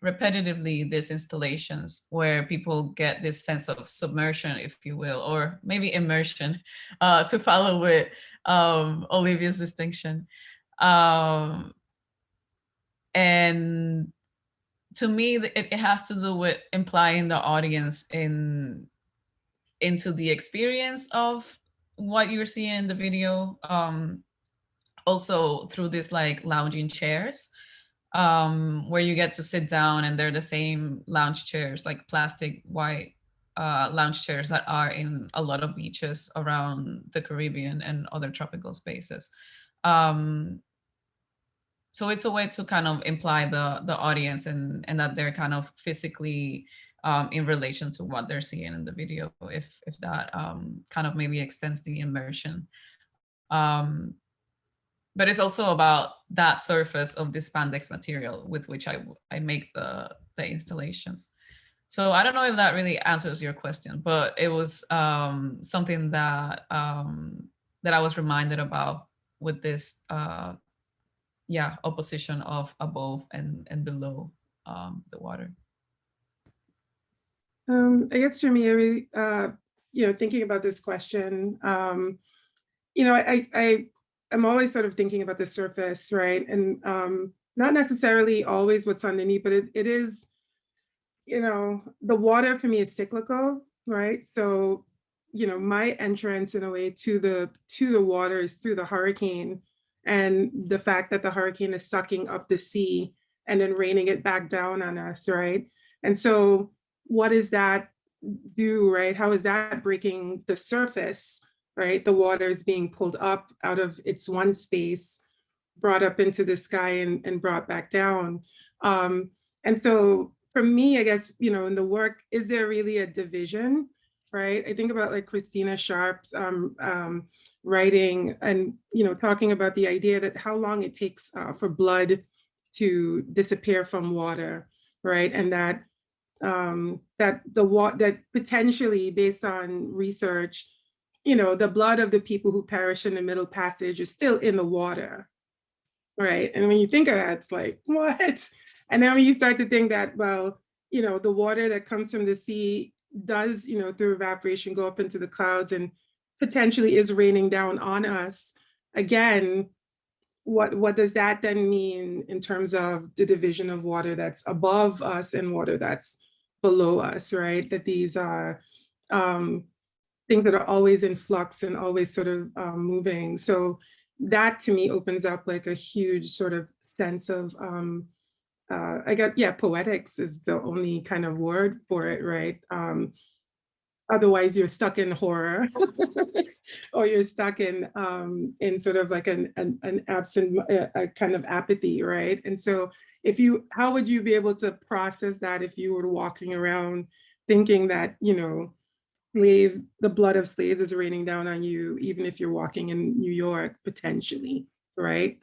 repetitively these installations where people get this sense of submersion, if you will, or maybe immersion, to follow with Olivia's distinction. And to me, it has to do with implying the audience into the experience of what you're seeing in the video. Also through this like lounging chairs, where you get to sit down and they're the same lounge chairs, like plastic white lounge chairs that are in a lot of beaches around the Caribbean and other tropical spaces. So it's a way to kind of imply the audience and that they're kind of physically in relation to what they're seeing in the video, if that kind of maybe extends the immersion. But it's also about that surface of this spandex material with which I make the installations. So I don't know if that really answers your question, but it was something that that I was reminded about with this opposition of above and below the water. I guess for me, I really, thinking about this question, I'm always sort of thinking about the surface, right? And not necessarily always what's underneath, but it is, the water for me is cyclical, right? So, my entrance in a way to the water is through the hurricane, and the fact that the hurricane is sucking up the sea and then raining it back down on us, right? And so what does that do, right? How is that breaking the surface, right? The water is being pulled up out of its one space, brought up into the sky and brought back down. And so for me, I guess, in the work, is there really a division, right? I think about like Christina Sharp's writing and, talking about the idea that how long it takes for blood to disappear from water, right? And that that potentially, based on research, the blood of the people who perished in the Middle Passage is still in the water, right? And when you think of that, it's like, what? And then when you start to think that, well, the water that comes from the sea does, through evaporation, go up into the clouds and potentially is raining down on us. Again, what does that then mean in terms of the division of water that's above us and water that's below us, right? That these are things that are always in flux and always sort of moving. So that to me opens up like a huge sort of sense of, poetics is the only kind of word for it, right? Otherwise you're stuck in horror or you're stuck in sort of like an absent a kind of apathy, right? And so how would you be able to process that if you were walking around thinking that, the blood of slaves is raining down on you, even if you're walking in New York, potentially, right?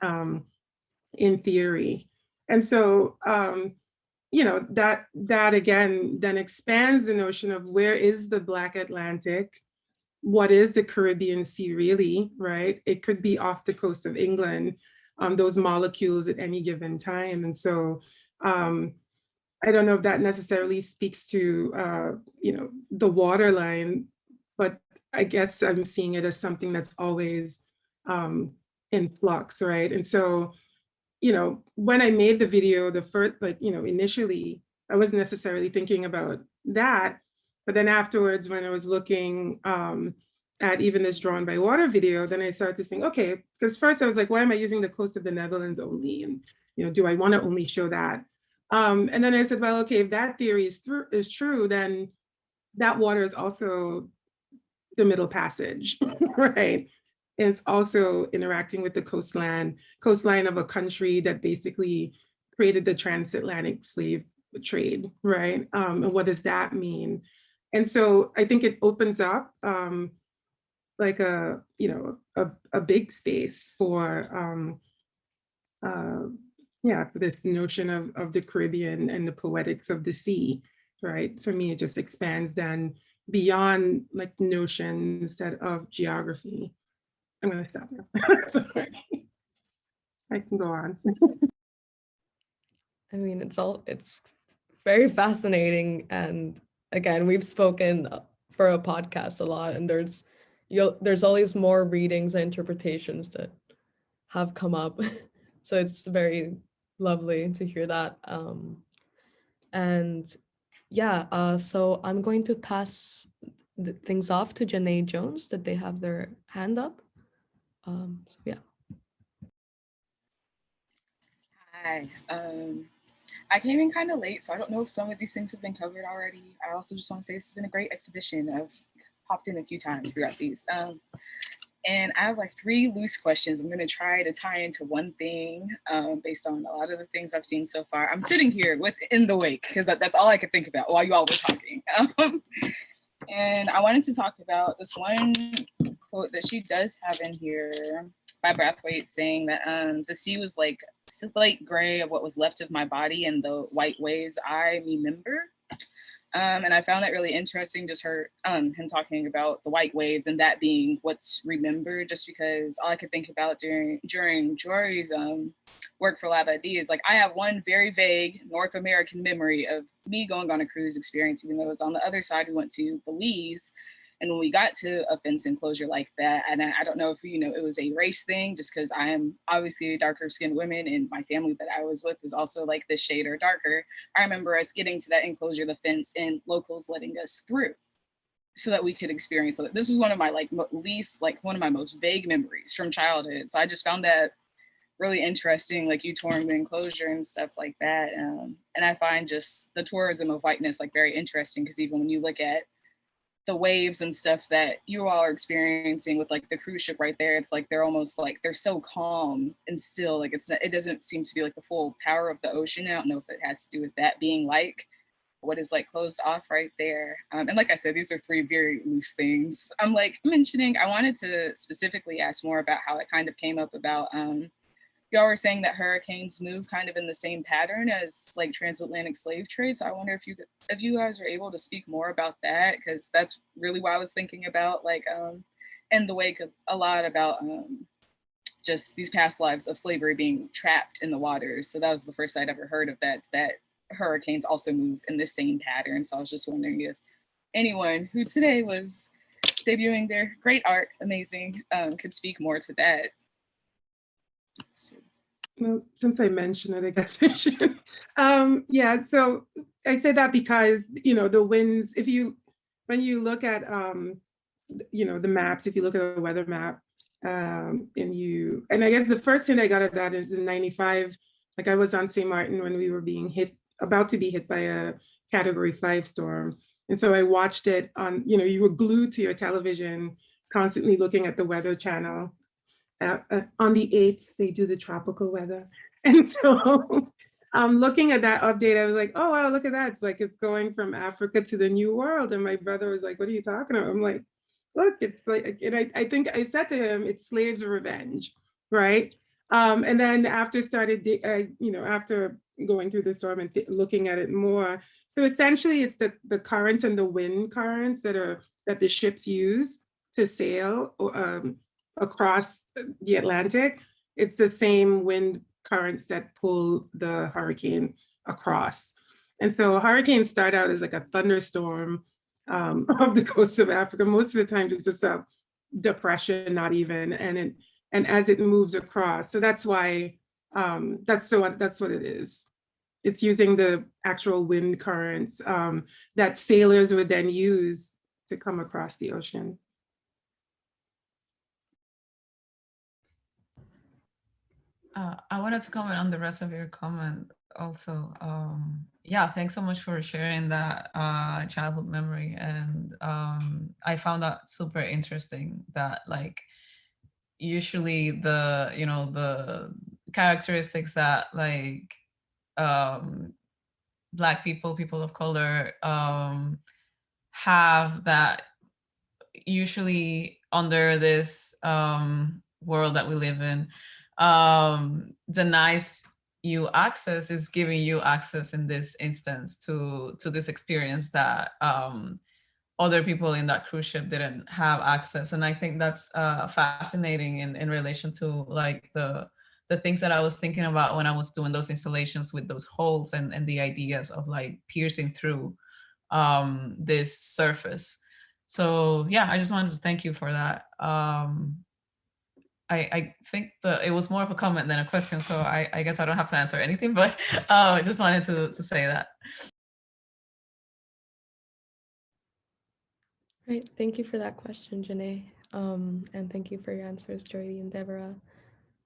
In theory. And so, that again then expands the notion of where is the Black Atlantic? What is the Caribbean Sea really, right? It could be off the coast of England, those molecules at any given time. And so I don't know if that necessarily speaks to, the waterline, but I guess I'm seeing it as something that's always in flux, right? And so, when I made the video, the first, initially, I wasn't necessarily thinking about that. But then afterwards, when I was looking at even this Drawn by Water video, then I started to think, okay, because first I was like, why am I using the coast of the Netherlands only? And, do I want to only show that? And then I said, well, okay, if that theory is true, then that water is also the Middle Passage, right? And it's also interacting with the coastline of a country that basically created the transatlantic slave trade, right? And what does that mean? And so I think it opens up like a big space for for this notion of the Caribbean and the poetics of the sea, right? For me, it just expands then beyond like notions that of geography. I'm going to stop now. Sorry. I can go on. I mean, it's very fascinating. And again, we've spoken for a podcast a lot, and there's always more readings and interpretations that have come up. So it's very lovely to hear that. And yeah, so I'm going to pass things off to Janae Jones, that they have their hand up. So yeah. Hi. I came in kind of late, so I don't know if some of these things have been covered already. I also just want to say this has been a great exhibition. I've popped in a few times throughout these. And I have like 3 loose questions. I'm going to try to tie into one thing based on a lot of the things I've seen so far. I'm sitting here in the wake because that's all I could think about while you all were talking. And I wanted to talk about this one quote that she does have in here by Brathwaite, saying that the sea was like slate gray of what was left of my body and the white waves I remember. And I found that really interesting, just him talking about the white waves and that being what's remembered, just because all I could think about during Joiri's work for Lavanti is like, I have one very vague North American memory of me going on a cruise experience, even though it was on the other side. We went to Belize. And when we got to a fence enclosure like that, and I don't know if it was a race thing, just because I am obviously a darker skinned woman and my family that I was with is also like this shade or darker. I remember us getting to that enclosure, the fence, and locals letting us through so that we could experience it. This was one of my one of my most vague memories from childhood. So I just found that really interesting, like you touring the enclosure and stuff like that. And I find just the tourism of whiteness like very interesting, because even when you look at the waves and stuff that you all are experiencing with like the cruise ship right there, it's like they're almost like they're so calm and still, like it doesn't seem to be like the full power of the ocean. I don't know if it has to do with that being like what is like closed off right there. And like I said, these are 3 very loose things I'm like mentioning. I wanted to specifically ask more about how it kind of came up about y'all were saying that hurricanes move kind of in the same pattern as like transatlantic slave trade. So I wonder if you guys are able to speak more about that, because that's really what I was thinking about, like in the wake of a lot about just these past lives of slavery being trapped in the waters. So that was the first I'd ever heard of that hurricanes also move in the same pattern. So I was just wondering if anyone who today was debuting their great art, amazing, could speak more to that. So. Well, since I mentioned it, I guess I should. Yeah, so I say that because, you know, the winds, when you look at, you know, the maps, if you look at a weather map, and I guess the first thing I got at that is in 95, like I was on St. Martin when we were about to be hit by a Category 5 storm. And so I watched it on, you know, you were glued to your television, constantly looking at the weather channel. On the 8th, they do the tropical weather. And so looking at that update, I was like, oh, wow, look at that. It's like, it's going from Africa to the New World. And my brother was like, what are you talking about? I'm like, look, it's like, and I think I said to him, it's slaves' revenge, right? And then after after going through the storm and looking at it more, so essentially it's the currents and the wind currents that the ships use to sail across the Atlantic. It's the same wind currents that pull the hurricane across. And so hurricanes start out as like a thunderstorm off the coast of Africa. Most of the time, it's just a depression, not even, and as it moves across. So that's why that's what it is. It's using the actual wind currents that sailors would then use to come across the ocean. I wanted to comment on the rest of your comment also. Yeah, thanks so much for sharing that childhood memory. And I found that super interesting that like usually the characteristics that like Black people of color have that usually under this world that we live in denies you access, is giving you access in this instance to this experience that other people in that cruise ship didn't have access. And I think that's fascinating in relation to like the things that I was thinking about when I was doing those installations with those holes and the ideas of like piercing through this surface. So yeah, I just wanted to thank you for that. I think it was more of a comment than a question, so I guess I don't have to answer anything, but I just wanted to say that. Right, thank you for that question, Janae. And thank you for your answers, Joiri and Deborah.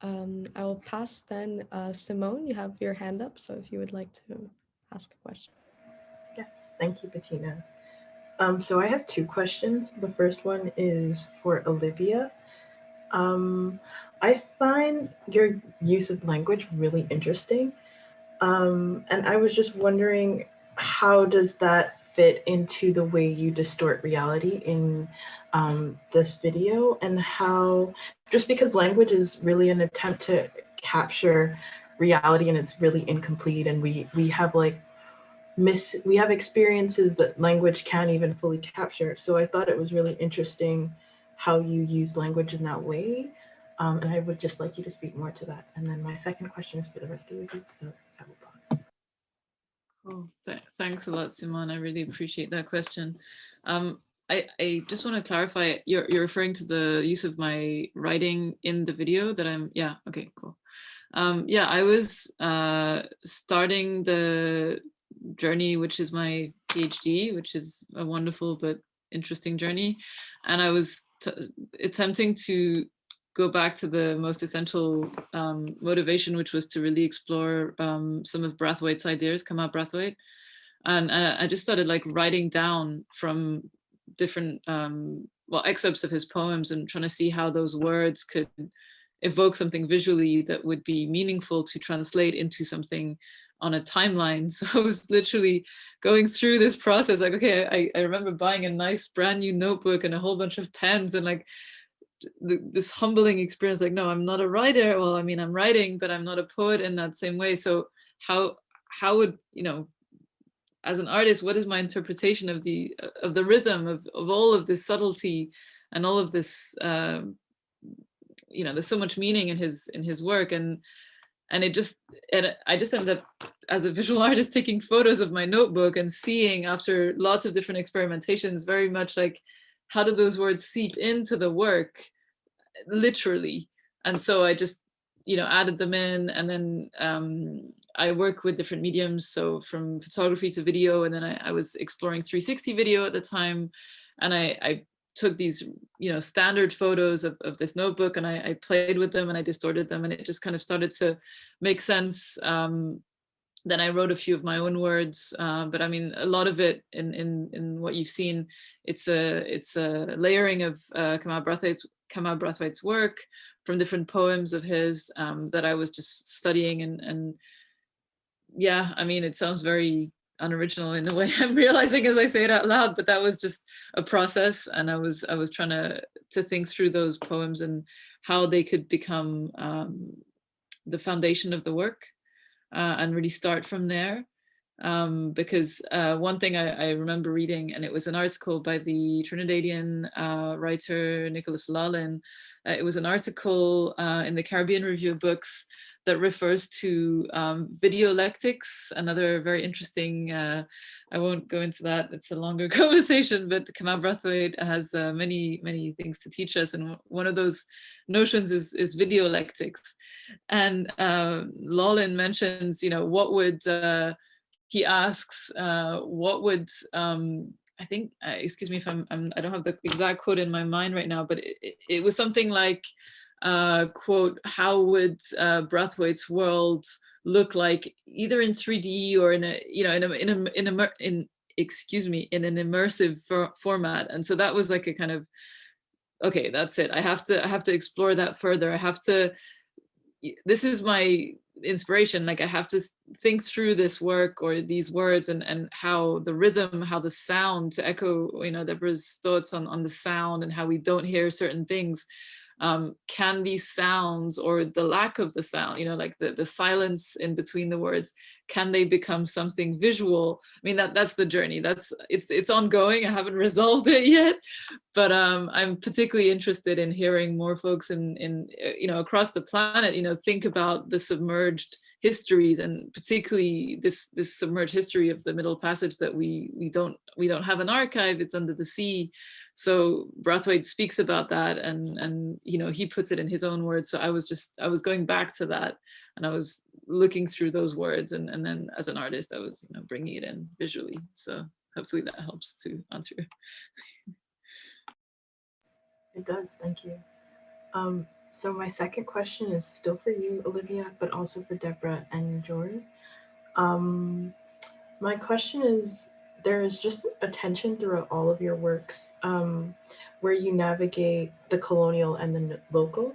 I will pass then, Simone, you have your hand up, so if you would like to ask a question. Yes, thank you, Bettina. So I have two questions. The first one is for Olivia. I find your use of language really interesting. And I was just wondering, how does that fit into the way you distort reality in this video, and how, just because language is really an attempt to capture reality and it's really incomplete, and we have like we have experiences that language can't even fully capture. So I thought it was really interesting how you use language in that way. And I would just like you to speak more to that. And then my second question is for the rest of the group, so I will pause. Cool. Thanks a lot, Simone. I really appreciate that question. I just want to clarify, you're referring to the use of my writing in the video that yeah, okay, cool. Yeah, I was starting the journey, which is my PhD, which is a wonderful but interesting journey. And I was attempting to go back to the most essential motivation, which was to really explore some of Brathwaite's ideas, Kamal Brathwaite. And I just started like writing down from different excerpts of his poems and trying to see how those words could evoke something visually that would be meaningful to translate into something on a timeline. So I was literally going through this process, like, okay, I remember buying a nice brand new notebook and a whole bunch of pens and like this humbling experience, like, no, I'm not a writer. Well, I mean, I'm writing, but I'm not a poet in that same way. So how would, you know, as an artist, what is my interpretation of the rhythm of all of this subtlety and all of this, you know, there's so much meaning in his work, and I just ended up as a visual artist taking photos of my notebook and seeing, after lots of different experimentations, very much like, how do those words seep into the work literally? And so I just, you know, added them in, and then I work with different mediums, so from photography to video, and then I was exploring 360 video at the time, and I took these, you know, standard photos of this notebook, and I played with them and I distorted them, and it just kind of started to make sense. Then I wrote a few of my own words, but I mean, a lot of it in what you've seen, it's a layering of Kamal Brathwaite's work from different poems of his that I was just studying, and yeah, I mean, it sounds very unoriginal in a way, I'm realizing as I say it out loud, but that was just a process, and I was trying to think through those poems and how they could become the foundation of the work, and really start from there. Because one thing I remember reading, and it was an article by the Trinidadian writer Nicholas Lalin. It was an article in the Caribbean Review of Books that refers to videolectics, another very interesting, I won't go into that, it's a longer conversation, but Kamal Brathwaite has many things to teach us, and one of those notions is videolectics. And Lalin mentions, you know, what would, he asks, what would, I think, excuse me if I don't have the exact quote in my mind right now, but it was something like, quote, how would Brathwaite's world look like either in 3D or in a, you know, in an immersive format. And so that was like a kind of, okay, that's it. I have to explore that further. I have to, this is my inspiration. Like, I have to think through this work or these words and how the rhythm, how the sound, to echo, you know, Deborah's thoughts on the sound and how we don't hear certain things. Can these sounds, or the lack of the sound, you know, like the silence in between the words, can they become something visual? I mean, that's the journey. It's ongoing. I haven't resolved it yet, but I'm particularly interested in hearing more folks in you know, across the planet, you know, think about the submerged histories, and particularly this submerged history of the Middle Passage that we don't have an archive. It's under the sea. So Brathwaite speaks about that, and you know, he puts it in his own words. So I was going back to that, and I was looking through those words, and then as an artist, I was, you know, bringing it in visually. So hopefully that helps to answer. It does, thank you. So my second question is still for you, Olivia, but also for Deborah and Joiri. My question is, there is just a tension throughout all of your works where you navigate the colonial and the local.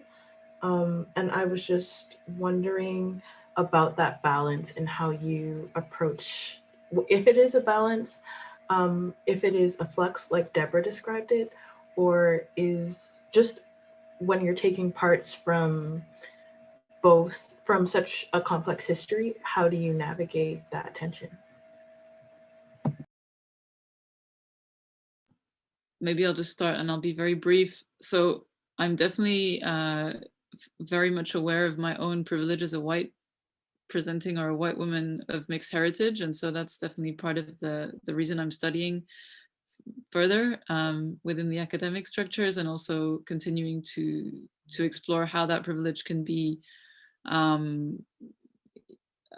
And I was just wondering about that balance and how you approach, if it is a balance, if it is a flux like Deborah described it, or is just when you're taking parts from both, from such a complex history, how do you navigate that tension? Maybe I'll just start, and I'll be very brief. So I'm definitely very much aware of my own privilege as a white presenting, or a white woman of mixed heritage. And so that's definitely part of the reason I'm studying further within the academic structures, and also continuing to explore how that privilege can be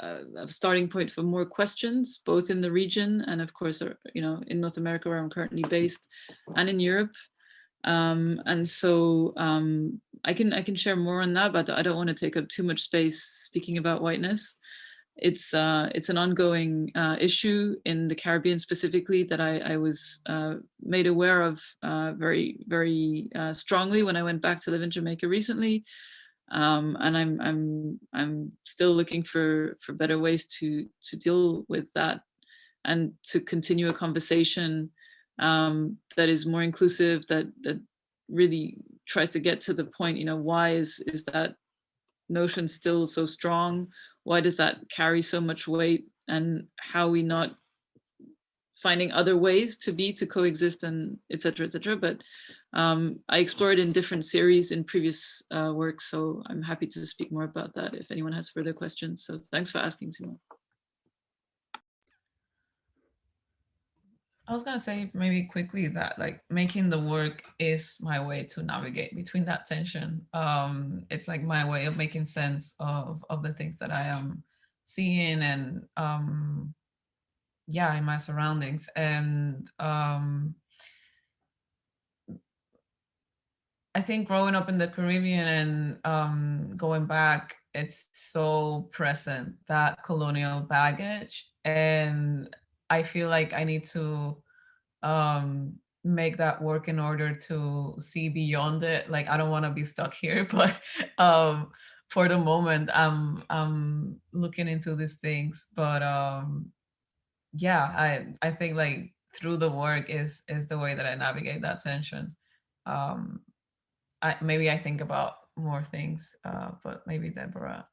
a starting point for more questions, both in the region and of course, you know, in North America, where I'm currently based, and in Europe. And so I can share more on that, but I don't want to take up too much space speaking about whiteness. It's an ongoing issue in the Caribbean specifically that I was made aware of very strongly when I went back to live in Jamaica recently. And I'm still looking for better ways to deal with that, and to continue a conversation that is more inclusive, that really tries to get to the point, you know, why is that notion still so strong? Why does that carry so much weight? And how we not finding other ways to coexist, and et cetera, et cetera. But I explored in different series in previous works, so I'm happy to speak more about that if anyone has further questions. So thanks for asking, Simone. I was gonna say maybe quickly that like making the work is my way to navigate between that tension. It's like my way of making sense of the things that I am seeing and yeah, in my surroundings. And I think growing up in the Caribbean and going back, it's so present, that colonial baggage. And I feel like I need to make that work in order to see beyond it. Like, I don't want to be stuck here, but for the moment, I'm looking into these things. But yeah, I think like through the work is the way that I navigate that tension. Maybe I think about more things, but maybe Deborah.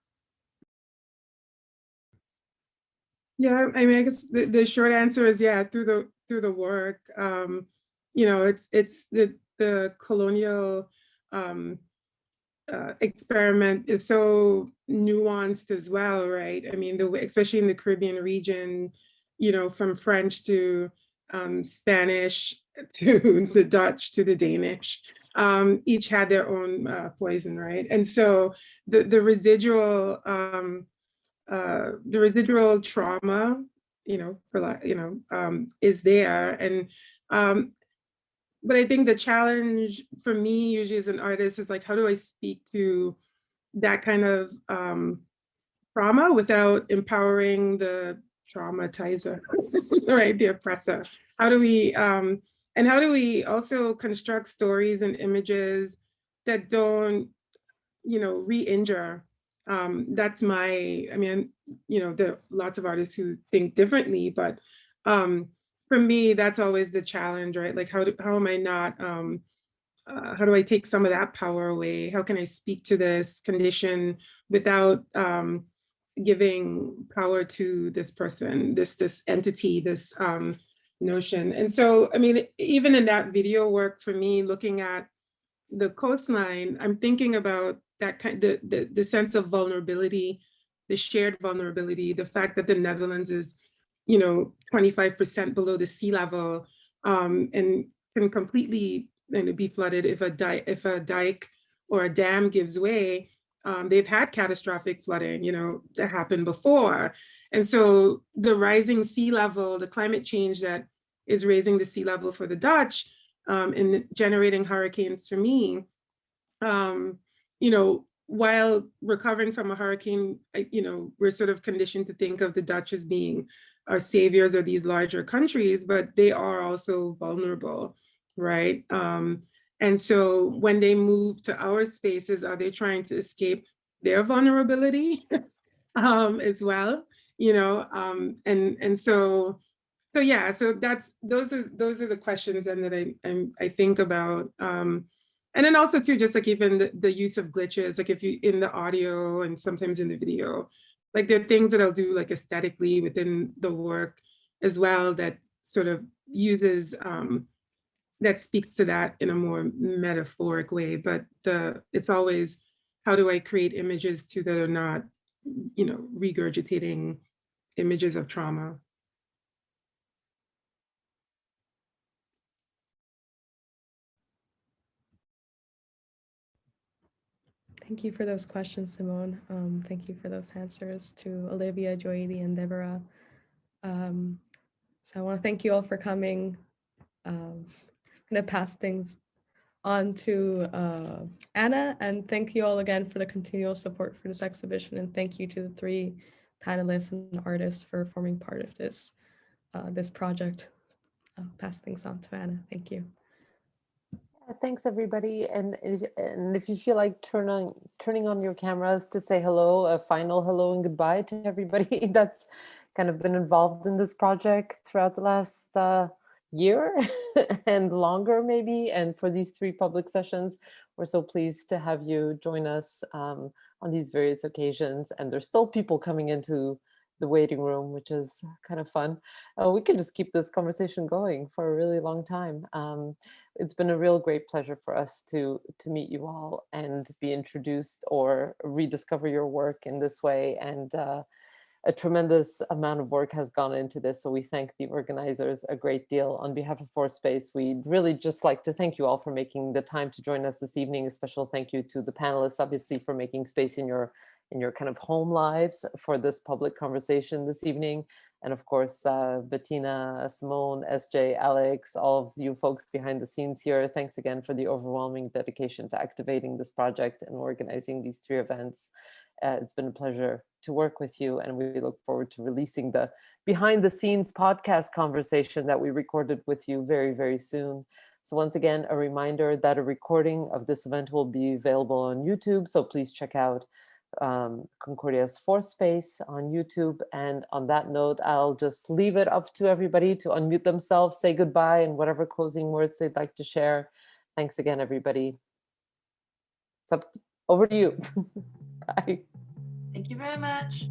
Yeah, I mean, I guess the short answer is yeah, through the work. You know, it's the colonial experiment is so nuanced as well, right? I mean, especially in the Caribbean region, you know, from French to Spanish to the Dutch to the Danish, each had their own poison, right? And so the residual trauma, you know, is there. And but I think the challenge for me usually as an artist is like, how do I speak to that kind of trauma without empowering the traumatizer, right? The oppressor. How do we and how do we also construct stories and images that don't, you know, re-injure? That's my, I mean, you know, there are lots of artists who think differently, but for me, that's always the challenge, right? Like, how am I not, how do I take some of that power away? How can I speak to this condition without giving power to this person, this entity, this notion? And so, I mean, even in that video work for me, looking at the coastline, I'm thinking about that kind, the sense of vulnerability, the shared vulnerability, the fact that the Netherlands is, you know, 25% below the sea level, and can completely be flooded if a dike or a dam gives way. They've had catastrophic flooding, you know, that happened before. And so the rising sea level, the climate change that is raising the sea level for the Dutch, and generating hurricanes for me, you know, while recovering from a hurricane, you know, we're sort of conditioned to think of the Dutch as being our saviors or these larger countries, but they are also vulnerable, right? And so when they move to our spaces, are they trying to escape their vulnerability as well? You know, and so yeah, so those are the questions then that I think about. And then also too, just like even the use of glitches, like if you in the audio and sometimes in the video, like there are things that I'll do like aesthetically within the work as well that sort of uses, that speaks to that in a more metaphoric way. But it's always, how do I create images too that are not, you know, regurgitating images of trauma? Thank you for those questions, Simone. Thank you for those answers to Olivia, Joiri, and Deborah. So I want to thank you all for coming. I'm going to pass things on to Anna, and thank you all again for the continual support for this exhibition, and thank you to the 3 panelists and artists for forming part of this this project. I'll pass things on to Anna. Thank you. Thanks, everybody. And if you feel like turning on your cameras to say hello, a final hello and goodbye to everybody that's kind of been involved in this project throughout the last year and longer maybe. And for these 3 public sessions, we're so pleased to have you join us on these various occasions. And there's still people coming into the waiting room, which is kind of fun. We can just keep this conversation going for a really long time. It's been a real great pleasure for us to meet you all and be introduced or rediscover your work in this way. And a tremendous amount of work has gone into this. So we thank the organizers a great deal. On behalf of ForSpace, we'd really just like to thank you all for making the time to join us this evening. A special thank you to the panelists, obviously, for making space in your kind of home lives for this public conversation this evening. And of course, Bettina, Simone, SJ, Alex, all of you folks behind the scenes here, thanks again for the overwhelming dedication to activating this project and organizing these 3 events. It's been a pleasure to work with you, and we look forward to releasing the behind the scenes podcast conversation that we recorded with you very, very soon. So once again, a reminder that a recording of this event will be available on YouTube. So please check out Concordia's ForSpace on YouTube. And on that note, I'll just leave it up to everybody to unmute themselves, say goodbye, and whatever closing words they'd like to share. Thanks again, everybody. Over to you. Bye. Thank you very much.